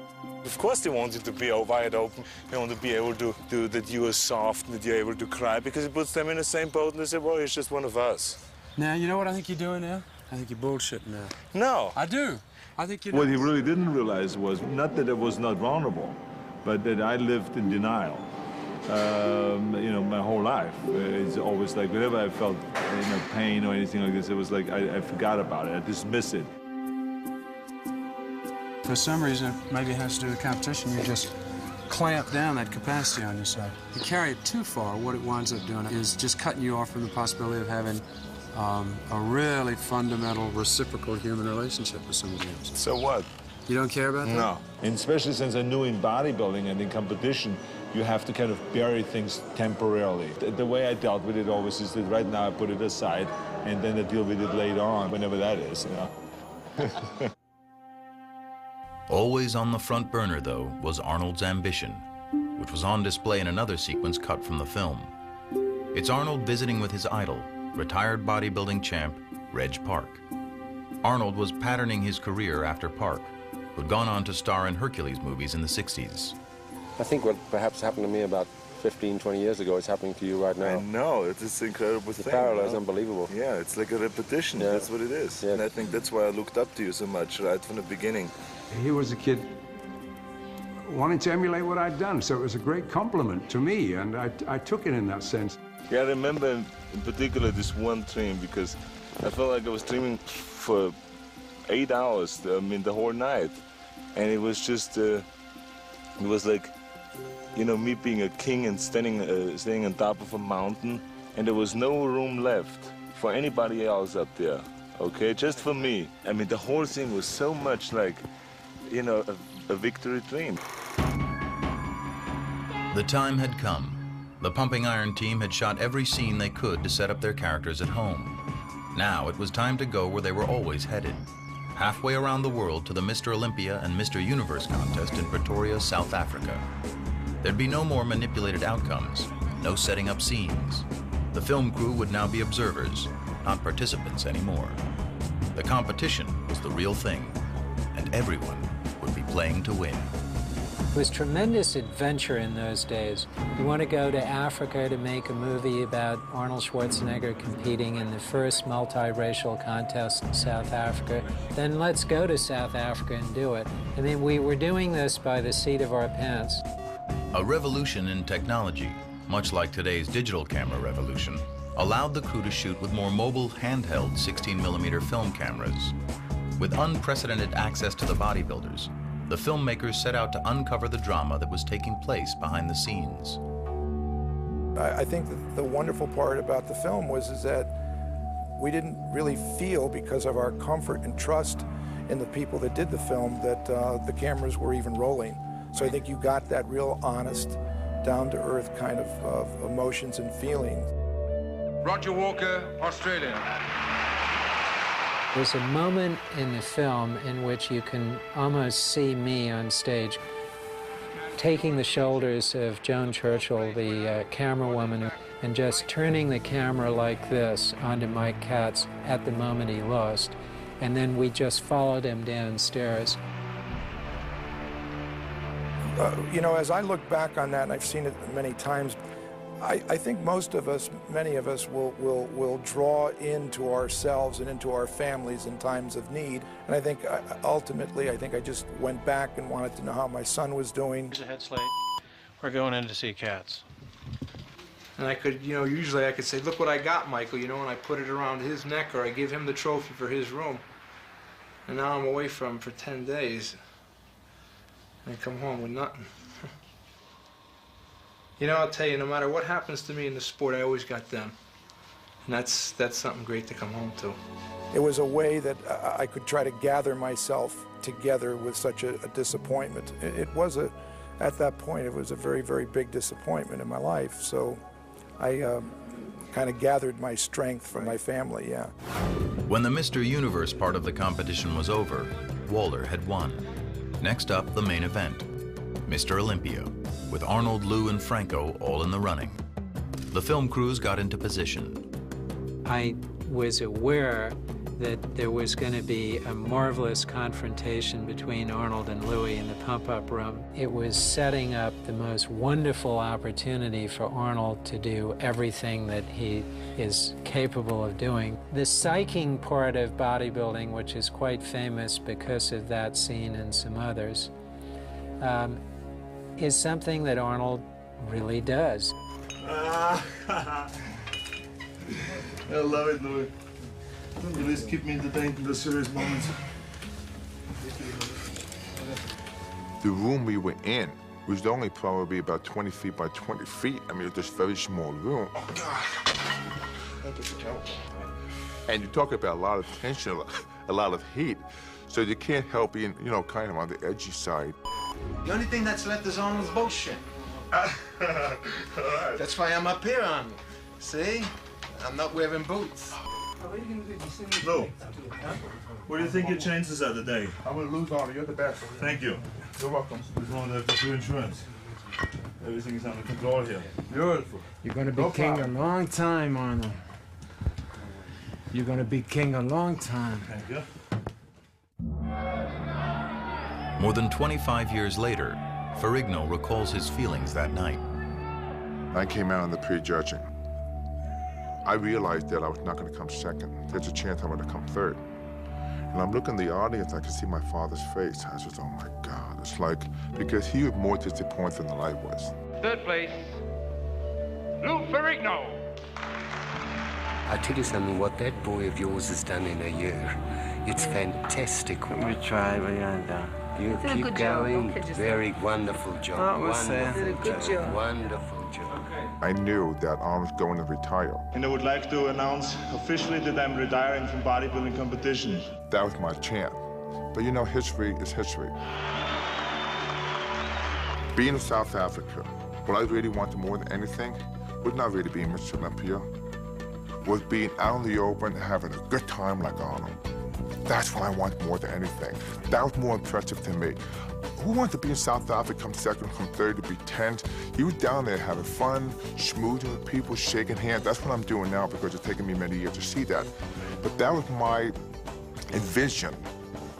Of course they want you to be wide open. They want to be able to do that you are soft, that you're able to cry, because it puts them in the same boat and they say, well, he's just one of us. Now, you know what I think you're doing now? I think you're bullshitting now. No. I do. I think you're What he really didn't realize was not that I was not vulnerable, but that I lived in denial. You know, my whole life. It's always like whenever I felt, you know, pain or anything like this, it was like I forgot about it. I dismissed it. For some reason, maybe it has to do with competition, you just clamp down that capacity on yourself. You carry it too far, what it winds up doing is just cutting you off from the possibility of having a really fundamental reciprocal human relationship with somebody else. So what? You don't care about that? No. And especially since I knew in bodybuilding and in competition, you have to kind of bury things temporarily. The way I dealt with it always is that right now I put it aside and then I deal with it later on, whenever that is, you know. Always on the front burner, though, was Arnold's ambition, which was on display in another sequence cut from the film. It's Arnold visiting with his idol, retired bodybuilding champ, Reg Park. Arnold was patterning his career after Park, who'd gone on to star in Hercules movies in the 60s. I think what perhaps happened to me about 15, 20 years ago is happening to you right now. I know, it's this incredible thing. The parallel is you know? unbelievable. Yeah, it's like a repetition, Yeah. that's what it is. Yeah. And I think that's why I looked up to you so much right from the beginning. He was a kid wanting to emulate what I'd done, so it was a great compliment to me, and I took it in that sense. Yeah, I remember in particular this one dream, because I felt like I was dreaming for 8 hours, I mean the whole night. And it was just, it was like, you know, me being a king and standing on top of a mountain, and there was no room left for anybody else up there, okay, just for me. I mean, the whole thing was so much like, you know, a victory dream. The time had come. The Pumping Iron team had shot every scene they could to set up their characters at home. Now it was time to go where they were always headed, halfway around the world to the Mr. Olympia and Mr. Universe contest in Pretoria, South Africa. There'd be no more manipulated outcomes, no setting up scenes. The film crew would now be observers, not participants anymore. The competition was the real thing, and everyone would be playing to win. It was tremendous adventure in those days. You want to go to Africa to make a movie about Arnold Schwarzenegger competing in the first multiracial contest in South Africa, then let's go to South Africa and do it. I mean, we were doing this by the seat of our pants. A revolution in technology, much like today's digital camera revolution, allowed the crew to shoot with more mobile, handheld 16mm film cameras. With unprecedented access to the bodybuilders, the filmmakers set out to uncover the drama that was taking place behind the scenes. I think that the wonderful part about the film is that we didn't really feel, because of our comfort and trust in the people that did the film, that the cameras were even rolling. So I think you got that real honest, down-to-earth kind of emotions and feelings. Roger Walker, Australia. There's a moment in the film in which you can almost see me on stage taking the shoulders of Joan Churchill, the camera woman, and just turning the camera like this onto Mike Katz at the moment he lost. And then we just followed him downstairs. You know, as I look back on that, and I've seen it many times, I think most of us, many of us, will draw into ourselves and into our families in times of need. And I think ultimately, I think I just went back and wanted to know how my son was doing. Here's a head slate. We're going in to see cats. And I could, you know, usually I could say, look what I got, Michael, you know, and I put it around his neck, or I give him the trophy for his room. And now I'm away from him for 10 days. And I come home with nothing. You know, I'll tell you, no matter what happens to me in the sport, I always got them. And that's something great to come home to. It was a way that I could try to gather myself together with such a disappointment. It was at that point, it was a very, very big disappointment in my life. So I kind of gathered my strength from my family, yeah. When the Mr. Universe part of the competition was over, Waller had won. Next up, the main event, Mr. Olympia, with Arnold, Lou, and Franco all in the running. The film crews got into position. I was aware that there was going to be a marvelous confrontation between Arnold and Louis in the pump-up room. It was setting up the most wonderful opportunity for Arnold to do everything that he is capable of doing. The psyching part of bodybuilding, which is quite famous because of that scene and some others, is something that Arnold really does. I love it, Louis. You always keep me entertained in the serious moments. The room we were in was only probably about 20 feet by 20 feet. I mean, it was this very small room. And you talk about a lot of tension, a lot of heat. So you can't help being, you know, kind of on the edgy side. The only thing that's left is Arnold's bullshit. That's why I'm up here, Arnold. See? I'm not wearing boots. Lou, what do you think your chances are today? I'm gonna lose all. You're the best. Thank you. You're welcome. Just wanted to have to do insurance. Everything is under control here. Beautiful. You're gonna be king a long time, Arnold. You're gonna be king a long time. Thank you. More than 25 years later, Ferrigno recalls his feelings that night. I came out in the prejudging. I realized that I was not going to come second. There's a chance I'm going to come third. And I'm looking at the audience, I can see my father's face. I was just, oh my God. It's like, because he was more disappointed than I was. Third place, Lou Ferrigno. I tell you something, what that boy of yours has done in a year, it's fantastic. We try, but you keep going. Very wonderful job. Wonderful job. Wonderful job. I knew that I was going to retire. And I would like to announce officially that I'm retiring from bodybuilding competition. That was my chance. But you know, history is history. Being in South Africa, what I really wanted more than anything was not really being Mr. Olympia, was being out in the open and having a good time like Arnold. That's what I want more than anything. That was more impressive to me. Who wants to be in South Africa, come second, come third, to be 10th? He was down there having fun, schmoozing with people, shaking hands. That's what I'm doing now because it's taken me many years to see that. But that was my envision.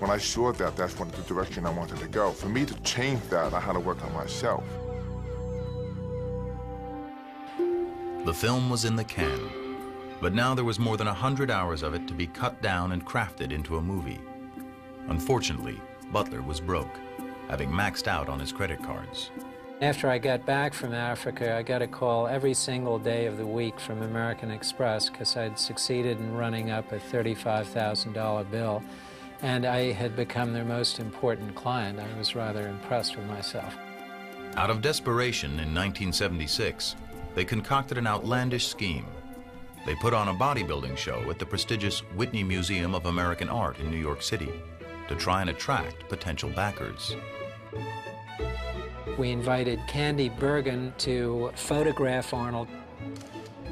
When I saw that, that's the direction I wanted to go. For me to change that, I had to work on myself. The film was in the can, but now there was more than 100 hours of it to be cut down and crafted into a movie. Unfortunately, Butler was broke, having maxed out on his credit cards. After I got back from Africa, I got a call every single day of the week from American Express because I'd succeeded in running up a $35,000 bill, and I had become their most important client. I was rather impressed with myself. Out of desperation in 1976, they concocted an outlandish scheme. They put on a bodybuilding show at the prestigious Whitney Museum of American Art in New York City to try and attract potential backers. We invited Candy Bergen to photograph Arnold.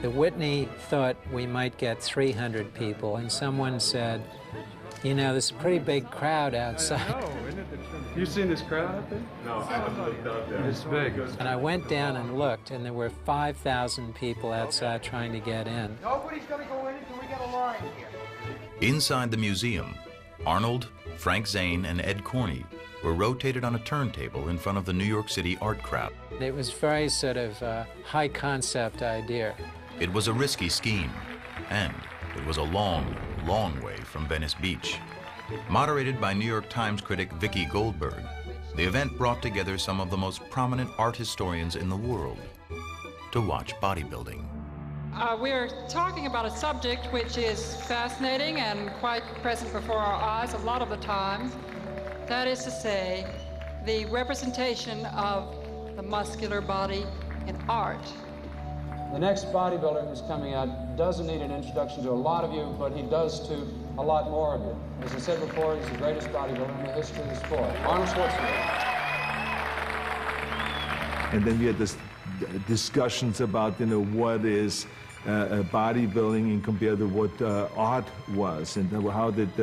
The Whitney thought we might get 300 people, and someone said, you know, there's a pretty big crowd outside. I know, isn't it? You seen this crowd out there? No, I haven't looked out there. It's big. And I went down and looked, and there were 5,000 people outside trying to get in. Nobody's gonna go in until we get a line here. Inside the museum, Arnold, Frank Zane, and Ed Corney were rotated on a turntable in front of the New York City art crowd. It was very sort of high concept idea. It was a risky scheme, and it was a long, long way from Venice Beach. Moderated by New York Times critic Vicki Goldberg, The event brought together some of the most prominent art historians in the world to watch bodybuilding. We're talking about a subject which is fascinating and quite present before our eyes a lot of the time. That is to say, the representation of the muscular body in art. The next bodybuilder who's coming out doesn't need an introduction to a lot of you, but he does to a lot more of you. As I said before, he's the greatest bodybuilder in the history of the sport, Arnold Schwarzenegger. And then we had this discussions about, what is bodybuilding and compared to what art was, and how did,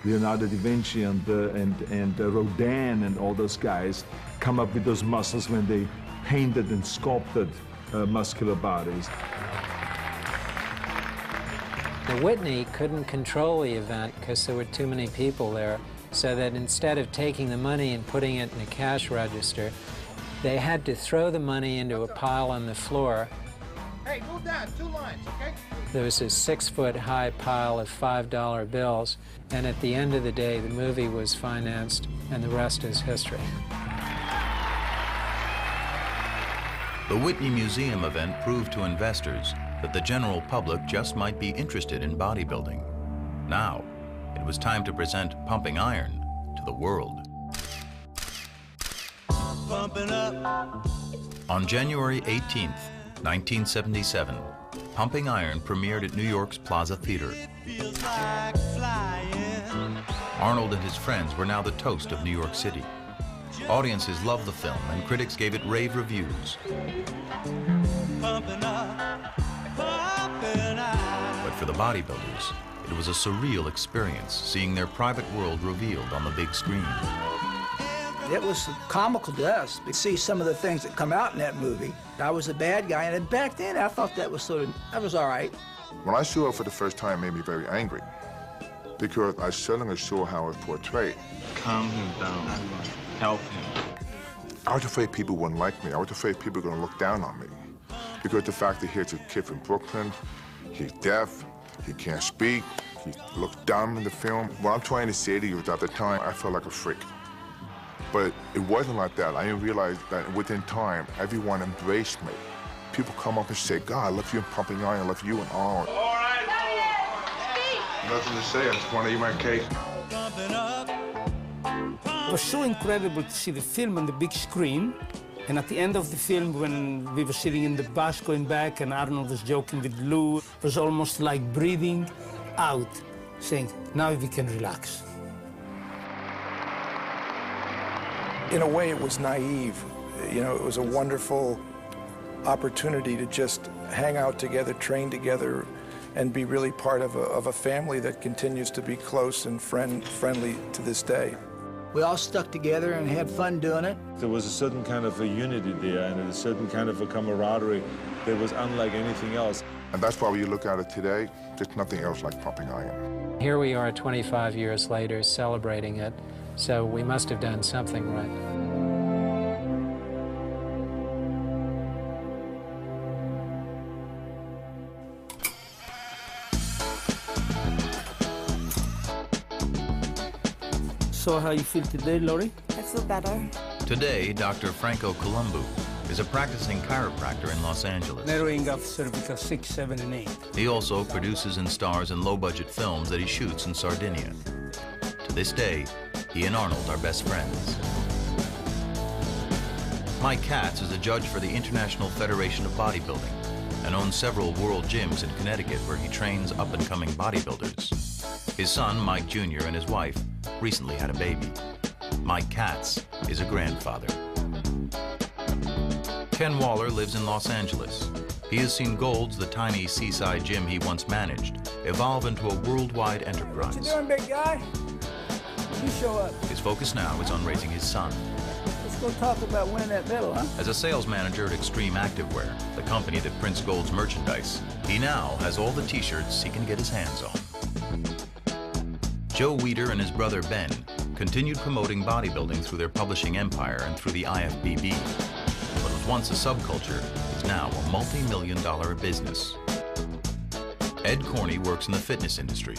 Leonardo da Vinci and Rodin and all those guys come up with those muscles when they painted and sculpted muscular bodies. The Whitney couldn't control the event because there were too many people there, so that instead of taking the money and putting it in a cash register, they had to throw the money into a pile on the floor. Hey, move down, 2 lines, okay? There was a 6-foot-high pile of $5 bills, and at the end of the day, the movie was financed, and the rest is history. The Whitney Museum event proved to investors that the general public just might be interested in bodybuilding. Now, it was time to present Pumping Iron to the world. Pumping up. On January 18th, 1977, Pumping Iron premiered at New York's Plaza Theater. Feels like flying. Arnold and his friends were now the toast of New York City. Audiences loved the film, and critics gave it rave reviews. Pumping up, pumping up. But for the bodybuilders, it was a surreal experience seeing their private world revealed on the big screen. It was comical to us to see some of the things that come out in that movie. I was a bad guy, and back then I thought that was that was all right. When I saw it for the first time, it made me very angry because I suddenly saw how it was portrayed. Calm him down. Help him. I was afraid people wouldn't like me. I was afraid people were going to look down on me because the fact that here's a kid from Brooklyn, he's deaf, he can't speak, he looks dumb in the film. What I'm trying to say to you is at the time, I felt like a freak. But it wasn't like that. I didn't realize that within time, everyone embraced me. People come up and say, God, I love you in Pumping Iron, I love you in Arnold. All right, Nothing to say, I just want to eat my cake. It was so incredible to see the film on the big screen. And at the end of the film, when we were sitting in the bus going back and Arnold was joking with Lou, it was almost like breathing out, saying, now we can relax. In a way, it was naive. It was a wonderful opportunity to just hang out together, train together, and be really part of a family that continues to be close and friendly to this day. We all stuck together and had fun doing it. There was a certain kind of a unity there and a certain kind of a camaraderie that was unlike anything else. And that's why when you look at it today, there's nothing else like Pumping Iron. Here we are 25 years later celebrating it, so we must have done something right. So how you feel today, Laurie? I feel better. Today, Dr. Franco Colombo is a practicing chiropractor in Los Angeles. Narrowing of cervical 6, 7, and 8. He also produces and stars in low-budget films that he shoots in Sardinia. To this day, he and Arnold are best friends. Mike Katz is a judge for the International Federation of Bodybuilding and owns several world gyms in Connecticut where he trains up-and-coming bodybuilders. His son, Mike Jr., and his wife recently had a baby. Mike Katz is a grandfather. Ken Waller lives in Los Angeles. He has seen Gold's, the tiny seaside gym he once managed, evolve into a worldwide enterprise. What you doing, big guy? You show up. His focus now is on raising his son. Let's go talk about winning that medal, huh? As a sales manager at Extreme Activewear, the company that prints Gold's merchandise, he now has all the t-shirts he can get his hands on. Joe Weider and his brother Ben continued promoting bodybuilding through their publishing empire and through the IFBB. What was once a subculture is now a multi-million-dollar business. Ed Corney works in the fitness industry.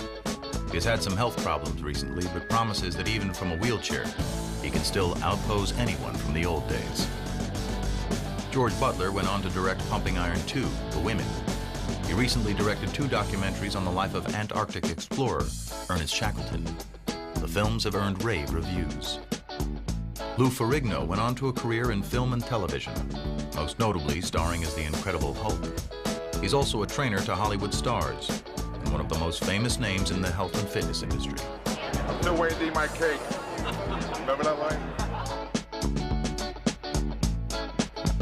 He's had some health problems recently, but promises that even from a wheelchair, he can still outpose anyone from the old days. George Butler went on to direct Pumping Iron 2, The Women. He recently directed 2 documentaries on the life of Antarctic explorer Ernest Shackleton. The films have earned rave reviews. Lou Ferrigno went on to a career in film and television, most notably starring as the Incredible Hulk. He's also a trainer to Hollywood stars and one of the most famous names in the health and fitness industry. I'm still waiting to eat my cake. Remember that line?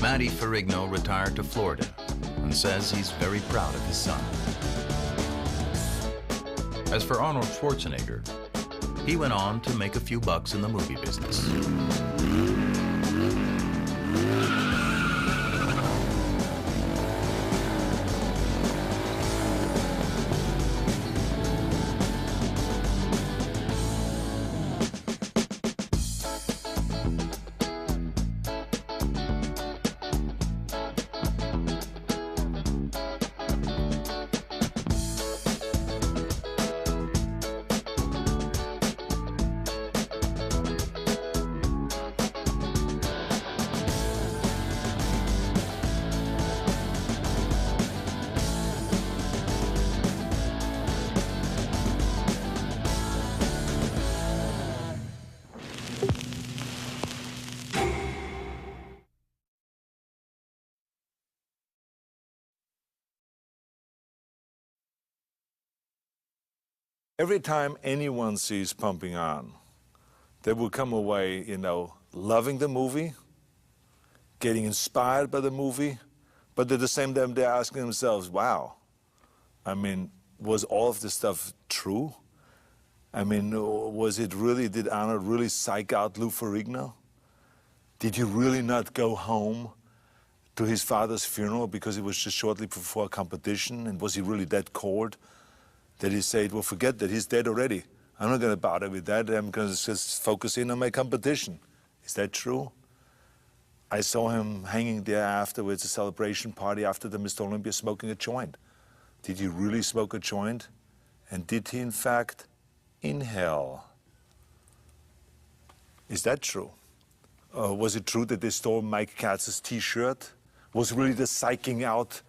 Matty Ferrigno retired to Florida and says he's very proud of his son. As for Arnold Schwarzenegger, he went on to make a few bucks in the movie business. Every time anyone sees Pumping Iron, they will come away, you know, loving the movie, getting inspired by the movie, but at the same time they're asking themselves, wow, I mean, was all of this stuff true? I mean, was it really, did Arnold really psych out Lou Ferrigno? Did he really not go home to his father's funeral because it was just shortly before a competition? And was he really that cold that he said, well, forget that, he's dead already. I'm not going to bother with that. I'm going to just focus in on my competition. Is that true? I saw him hanging there afterwards, a celebration party after the Mr. Olympia, smoking a joint. Did he really smoke a joint? And did he, in fact, inhale? Is that true? Was it true that they stole Mike Katz's T-shirt? Was really the psyching out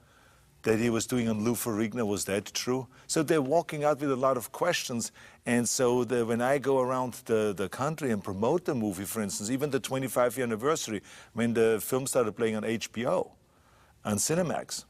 that he was doing on Lou Ferrigno, was that true? So they're walking out with a lot of questions. And so when I go around the country and promote the movie, for instance, even the 25th anniversary, when the film started playing on HBO, on Cinemax,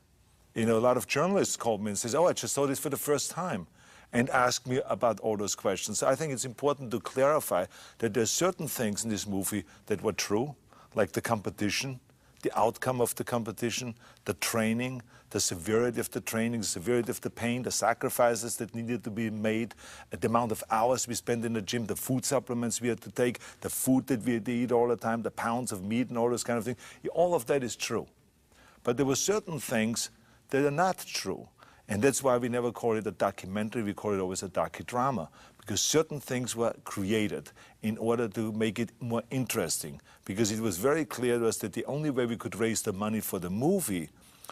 you know, a lot of journalists called me and says, oh, I just saw this for the first time, and asked me about all those questions. So I think it's important to clarify that there's certain things in this movie that were true, like the competition, the outcome of the competition, the training, the severity of the training, the severity of the pain, the sacrifices that needed to be made, the amount of hours we spent in the gym, the food supplements we had to take, the food that we had to eat all the time, the pounds of meat and all those kind of things. All of that is true. But there were certain things that are not true. And that's why we never call it a documentary, we call it always a docudrama, because certain things were created in order to make it more interesting, because it was very clear to us that the only way we could raise the money for the movie,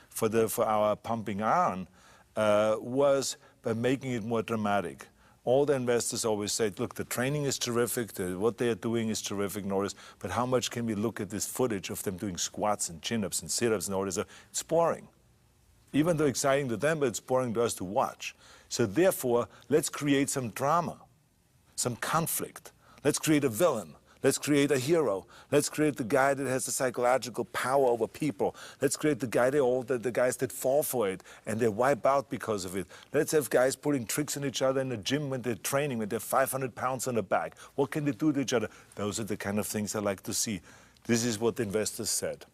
for our Pumping Iron, was by making it more dramatic. All the investors always say, look, the training is terrific, what they are doing is terrific and all this, but how much can we look at this footage of them doing squats and chin-ups and sit-ups and all this? It's boring. Even though exciting to them, but it's boring to us to watch. So therefore, let's create some drama, some conflict. Let's create a villain. Let's create a hero. Let's create the guy that has the psychological power over people. Let's create the guy, the guys that fall for it and they wipe out because of it. Let's have guys putting tricks on each other in the gym when they're training, when they're 500 pounds on the back. What can they do to each other? Those are the kind of things I like to see. This is what the investors said.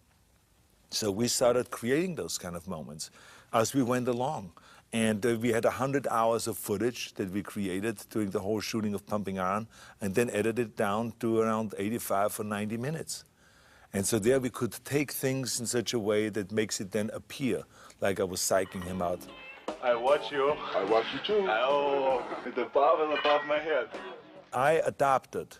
So we started creating those kind of moments as we went along. And we had 100 hours of footage that we created during the whole shooting of Pumping Iron, and then edited it down to around 85 or 90 minutes. And so there we could take things in such a way that makes it then appear like I was psyching him out. I watch you. I watch you too. Oh, with the barbell above my head. I adopted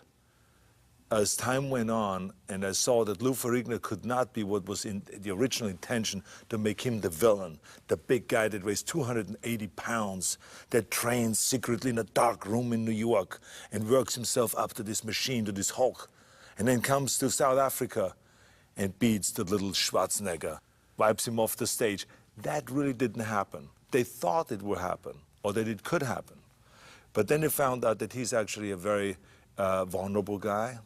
as time went on, and I saw that Lou Ferrigno could not be what was in the original intention, to make him the villain, the big guy that weighs 280 pounds, that trains secretly in a dark room in New York and works himself up to this machine, to this Hulk, and then comes to South Africa and beats the little Schwarzenegger, wipes him off the stage. That really didn't happen. They thought it would happen, or that it could happen. But then they found out that he's actually a very vulnerable guy,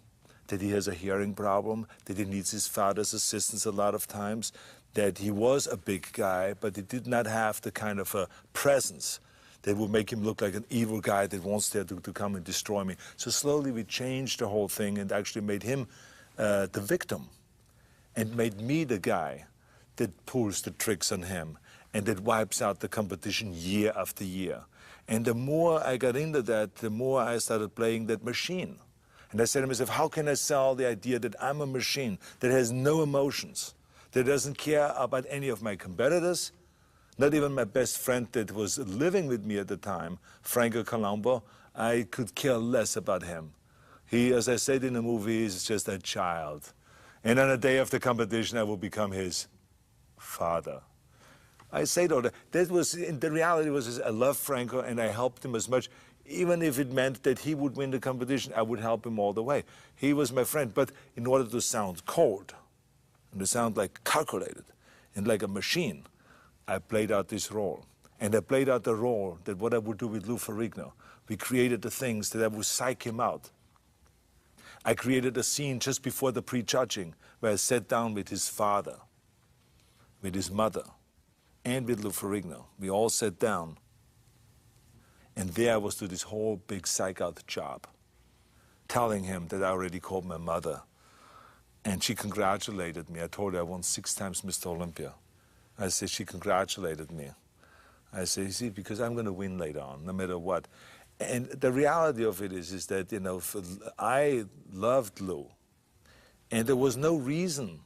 that he has a hearing problem, that he needs his father's assistance a lot of times, that he was a big guy, but he did not have the kind of a presence that would make him look like an evil guy that wants to come and destroy me. So slowly we changed the whole thing and actually made him the victim, and made me the guy that pulls the tricks on him and that wipes out the competition year after year. And the more I got into that, the more I started playing that machine. And I said to myself, how can I sell the idea that I'm a machine that has no emotions, that doesn't care about any of my competitors, not even my best friend that was living with me at the time, Franco Colombo. I could care less about him. He, as I said in the movie, is just a child. And on the day of the competition, I will become his father. I say that was, the reality was, I loved Franco and I helped him as much. Even if it meant that he would win the competition, I would help him all the way. He was my friend, but in order to sound cold and to sound like calculated and like a machine, I played out this role. And I played out the role that what I would do with Lou Ferrigno. We created the things that I would psych him out. I created a scene just before the prejudging where I sat down with his father, with his mother, and with Lou Ferrigno. We all sat down. And there I was to this whole big psych-out job, telling him that I already called my mother. And she congratulated me. I told her I won 6 times Mr. Olympia. I said, she congratulated me. I said, you see, because I'm going to win later on, no matter what. And the reality of it is that, you know, I loved Lou. And there was no reason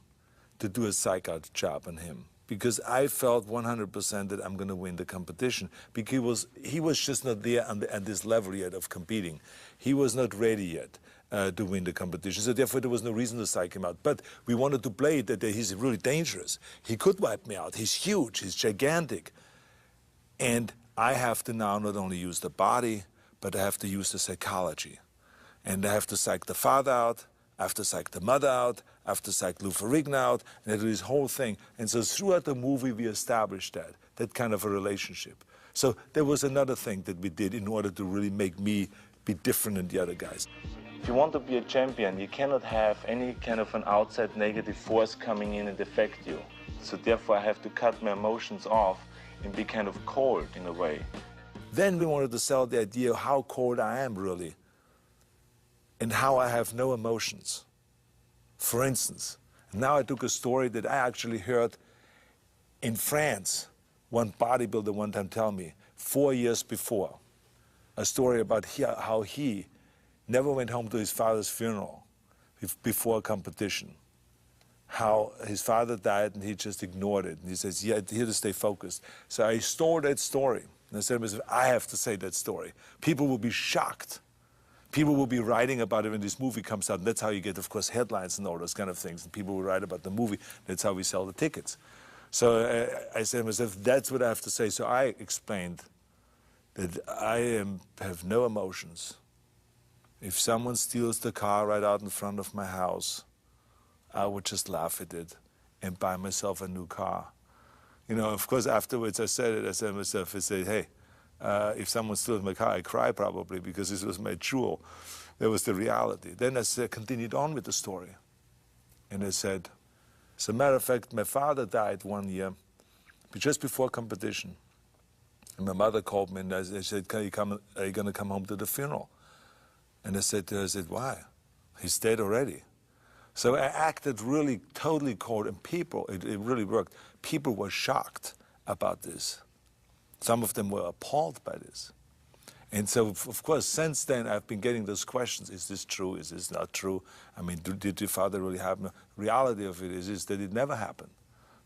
to do a psych-out job on him, because I felt 100% that I'm going to win the competition, because he was just not there at this level yet of competing. He was not ready yet to win the competition, so therefore there was no reason to psych him out. But we wanted to play it that he's really dangerous. He could wipe me out. He's huge. He's gigantic. And I have to now not only use the body, but I have to use the psychology. And I have to psych the father out, I have to psych the mother out, I have to psych Lou Ferrigno out, and I do this whole thing. And so throughout the movie, we established that kind of a relationship. So there was another thing that we did in order to really make me be different than the other guys. If you want to be a champion, you cannot have any kind of an outside negative force coming in and affect you. So therefore, I have to cut my emotions off and be kind of cold in a way. Then we wanted to sell the idea of how cold I am really, and how I have no emotions. For instance, now I took a story that I actually heard in France, one bodybuilder one time tell me, 4 years before, a story about how he never went home to his father's funeral before a competition. How his father died and he just ignored it. And he says, yeah, here to stay focused. So I stole that story. And I said to myself, I have to say that story. People will be shocked. People will be writing about it when this movie comes out. And that's how you get, of course, headlines and all those kind of things. And people will write about the movie. That's how we sell the tickets. So I said to myself, that's what I have to say. So I explained that I have no emotions. If someone steals the car right out in front of my house, I would just laugh at it and buy myself a new car. You know, of course, afterwards I said to myself, I said, hey, if someone steals my car, I cry probably because this was my jewel. That was the reality. Then I continued on with the story. And I said, as a matter of fact, my father died one year, just before competition. And my mother called me and I said, are you going to come home to the funeral? And I said to her, why? He's dead already. So I acted really totally cold, and people, it really worked. People were shocked about this. Some of them were appalled by this. And so, of course, since then, I've been getting those questions. Is this true? Is this not true? I mean, did your father really happen? The reality of it is that it never happened.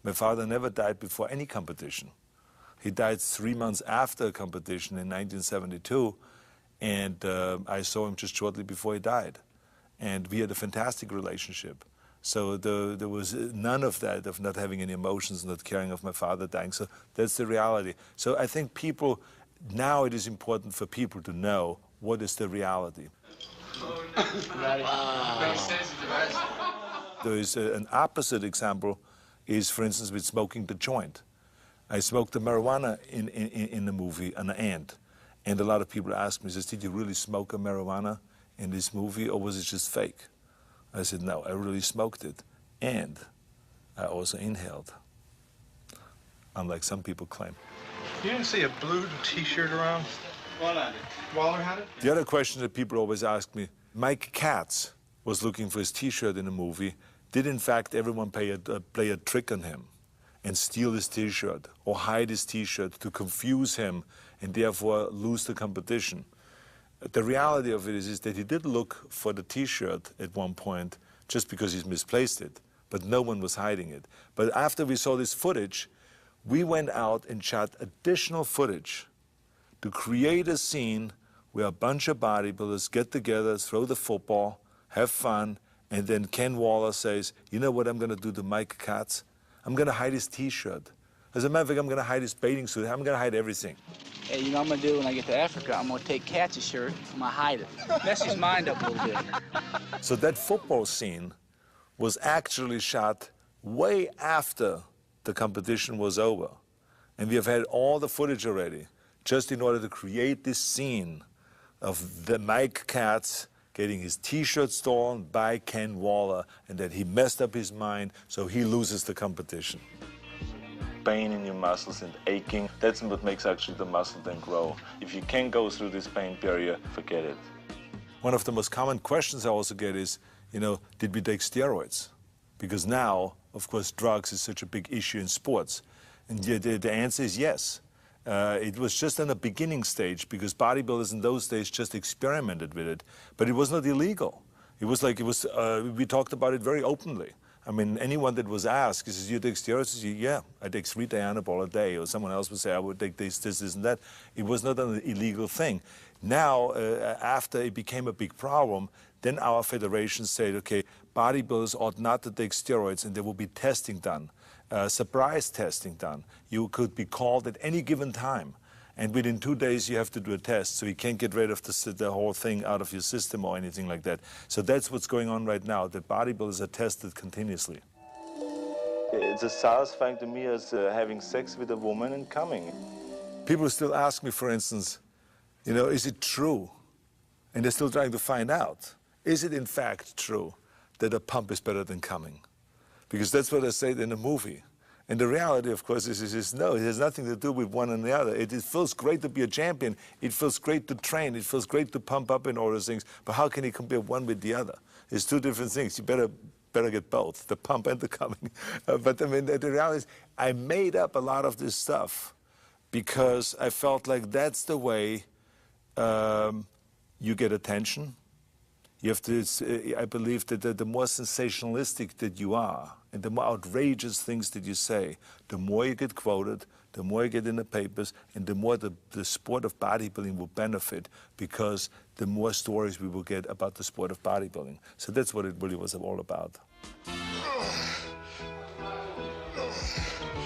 My father never died before any competition. He died 3 months after a competition in 1972, and I saw him just shortly before he died. And we had a fantastic relationship. So there was none of that, of not having any emotions, not caring of my father dying. So that's the reality. So I think people, now it is important for people to know what is the reality. There is an opposite example is, for instance, with smoking the joint. I smoked the marijuana in the movie, an ant. And a lot of people ask me, says, did you really smoke a marijuana in this movie, or was it just fake? I said, no, I really smoked it. And I also inhaled, unlike some people claim. You didn't see a blue T-shirt around? Waller had it? The other question that people always ask me, Mike Katz was looking for his T-shirt in a movie. Did, in fact, everyone play a trick on him and steal his T-shirt or hide his T-shirt to confuse him and therefore lose the competition? The reality of it is that he did look for the T-shirt at one point just because he's misplaced it, but no one was hiding it. But after we saw this footage, we went out and shot additional footage to create a scene where a bunch of bodybuilders get together, throw the football, have fun, and then Ken Waller says, you know what I'm going to do to Mike Katz? I'm going to hide his T-shirt. As a matter of fact, I'm going to hide his bathing suit. I'm going to hide everything. Hey, you know what I'm going to do when I get to Africa? I'm going to take Katz's shirt, I'm going to hide it. Mess his mind up a little bit. So that football scene was actually shot way after the competition was over. And we have had all the footage already, just in order to create this scene of the Mike Katz getting his T-shirt stolen by Ken Waller, and that he messed up his mind, so he loses the competition. Pain in your muscles and aching, that's what makes actually the muscle then grow. If you can't go through this pain barrier, forget it. One of the most common questions I also get is, you know, did we take steroids? Because now, of course, drugs is such a big issue in sports. And the answer is yes. It was just in the beginning stage because bodybuilders in those days just experimented with it. But it was not illegal. It was like, we talked about it very openly. I mean, anyone that was asked, he says, you take steroids? He says, yeah, I take 3 Dianabol a day. Or someone else would say, I would take this, and that. It was not an illegal thing. Now, after it became a big problem, then our federation said, okay, bodybuilders ought not to take steroids, and there will be testing done, surprise testing done. You could be called at any given time. And within 2 days, you have to do a test, so you can't get rid of the whole thing out of your system or anything like that. So that's what's going on right now, that bodybuilders are tested continuously. It's as satisfying to me as having sex with a woman and coming. People still ask me, for instance, you know, is it true? And they're still trying to find out. Is it in fact true that a pump is better than coming? Because that's what I said in the movie. And the reality, of course, is no, it has nothing to do with one and the other. It feels great to be a champion. It feels great to train. It feels great to pump up and all those things. But how can you compare one with the other? It's 2 different things. You better get both, the pump and the coming. But I mean, the reality is, I made up a lot of this stuff because I felt like that's the way you get attention. You have to, I believe that the more sensationalistic that you are, and the more outrageous things that you say, the more you get quoted, the more you get in the papers, and the more the sport of bodybuilding will benefit, because the more stories we will get about the sport of bodybuilding. So that's what it really was all about.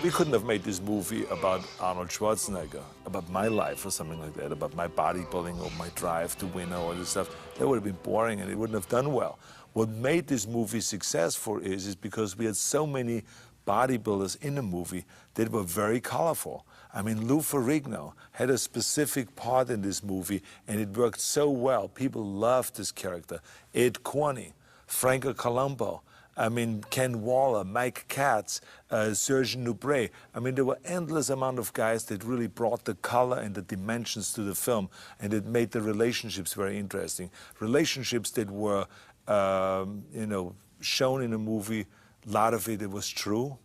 We couldn't have made this movie about Arnold Schwarzenegger, about my life or something like that, about my bodybuilding or my drive to win or all this stuff. That would have been boring and it wouldn't have done well. What made this movie successful is because we had so many bodybuilders in the movie that were very colorful. I mean, Lou Ferrigno had a specific part in this movie and it worked so well. People loved this character. Ed Corney, Franco Colombo, I mean, Ken Waller, Mike Katz, Serge Nubret. I mean, there were endless amount of guys that really brought the color and the dimensions to the film, and it made the relationships very interesting. Relationships that were, you know, shown in the movie. A lot of it was true,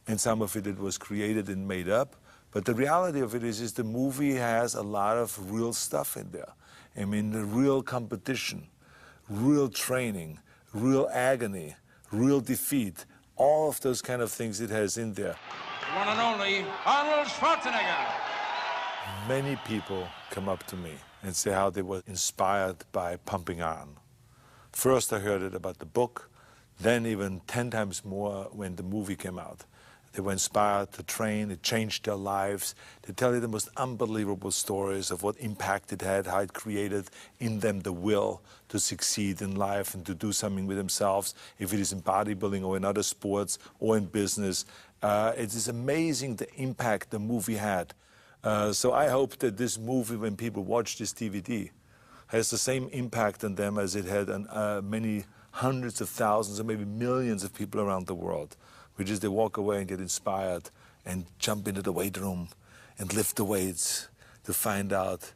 and some of it was created and made up. But the reality of it is the movie has a lot of real stuff in there. I mean, the real competition, real training, real agony, real defeat, all of those kind of things it has in there. The one and only Arnold Schwarzenegger. Many people come up to me and say how they were inspired by Pumping Iron. First I heard it about the book, then even 10 times more when the movie came out. They were inspired to train, it changed their lives. They tell you the most unbelievable stories of what impact it had, how it created in them the will to succeed in life and to do something with themselves, if it is in bodybuilding or in other sports or in business. It is amazing the impact the movie had. So I hope that this movie, when people watch this DVD, has the same impact on them as it had on many hundreds of thousands or maybe millions of people around the world, which is they walk away and get inspired and jump into the weight room and lift the weights to find out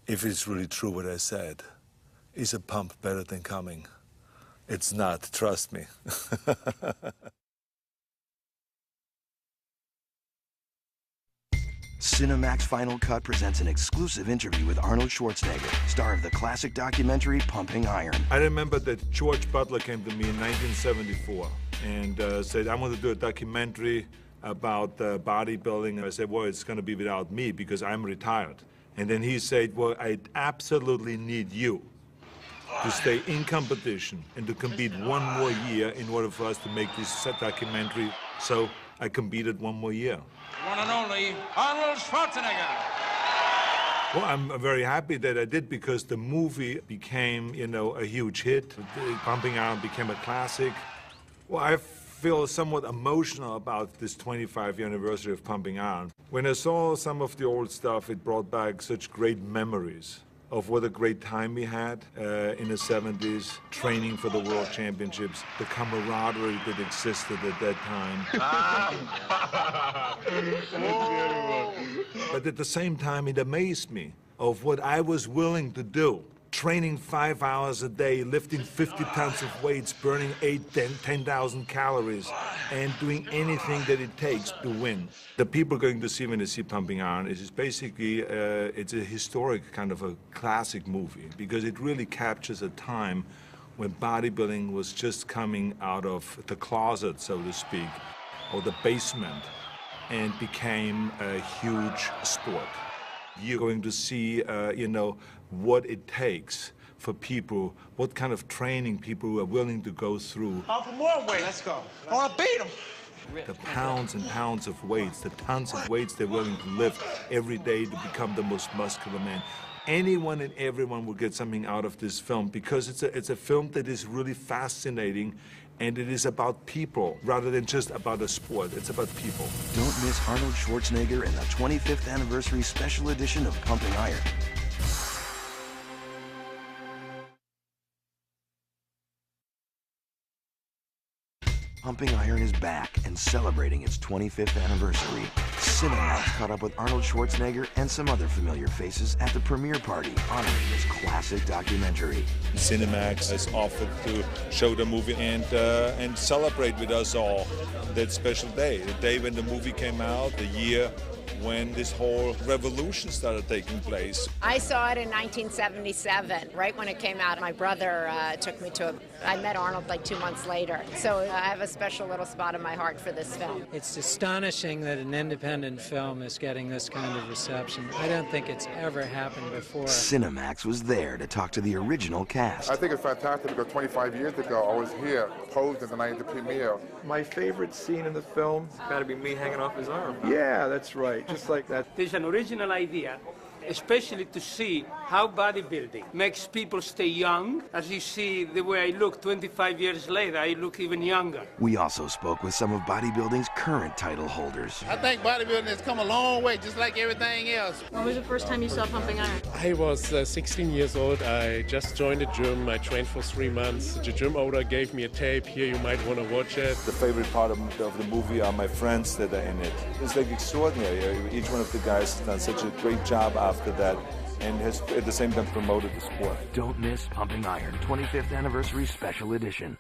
if it's really true what I said. Is a pump better than coming? It's not, trust me. Cinemax Final Cut presents an exclusive interview with Arnold Schwarzenegger, star of the classic documentary Pumping Iron. I remember that George Butler came to me in 1974 and said, I want to do a documentary about bodybuilding. And I said, well, it's going to be without me because I'm retired. And then he said, well, I absolutely need you to stay in competition and to compete one more year in order for us to make this documentary. So I competed one more year. One and only Arnold Schwarzenegger. Well, I'm very happy that I did because the movie became, you know, a huge hit. Pumping Iron became a classic. Well, I feel somewhat emotional about this 25th anniversary of Pumping Iron. When I saw some of the old stuff, it brought back such great memories of what a great time we had in the 70s, training for the World Championships, the camaraderie that existed at that time. But at the same time, it amazed me of what I was willing to do. Training 5 hours a day, lifting 50 tons of weights, burning 10,000 calories, and doing anything that it takes to win. The people going to see when they see Pumping Iron is basically, it's a historic kind of a classic movie because it really captures a time when bodybuilding was just coming out of the closet, so to speak, or the basement, and became a huge sport. You're going to see, you know, what it takes for people, what kind of training people are willing to go through. For more weight. Let's go. I want to beat him. The pounds and pounds of weights, the tons of weights they're willing to lift every day to become the most muscular man. Anyone and everyone will get something out of this film because it's a film that is really fascinating and it is about people rather than just about a sport. It's about people. Don't miss Arnold Schwarzenegger in the 25th anniversary special edition of Pumping Iron. Pumping Iron is back and celebrating its 25th anniversary. Cinemax caught up with Arnold Schwarzenegger and some other familiar faces at the premiere party, honoring this classic documentary. Cinemax has offered to show the movie and celebrate with us all that special day, the day when the movie came out, the year when this whole revolution started taking place. I saw it in 1977, right when it came out. My brother took me to it. I met Arnold like 2 months later. So I have a special little spot in my heart for this film. It's astonishing that an independent film is getting this kind of reception. I don't think it's ever happened before. Cinemax was there to talk to the original cast. I think it's fantastic because 25 years ago, I was here, posing the night of the premiere. My favorite scene in the film has got to be me hanging off his arm. Yeah, that's right. Just like that. There's an original idea, especially to see how bodybuilding makes people stay young. As you see, the way I look 25 years later, I look even younger. We also spoke with some of bodybuilding's current title holders. I think bodybuilding has come a long way, just like everything else. When was the first time you saw Pumping Iron? I was 16 years old. I just joined the gym. I trained for 3 months. The gym owner gave me a tape. Here, you might want to watch it. The favorite part of the movie are my friends that are in it. It's like extraordinary. Each one of the guys has done such a great job after that and has at the same time promoted the sport. Don't miss Pumping Iron 25th Anniversary Special Edition.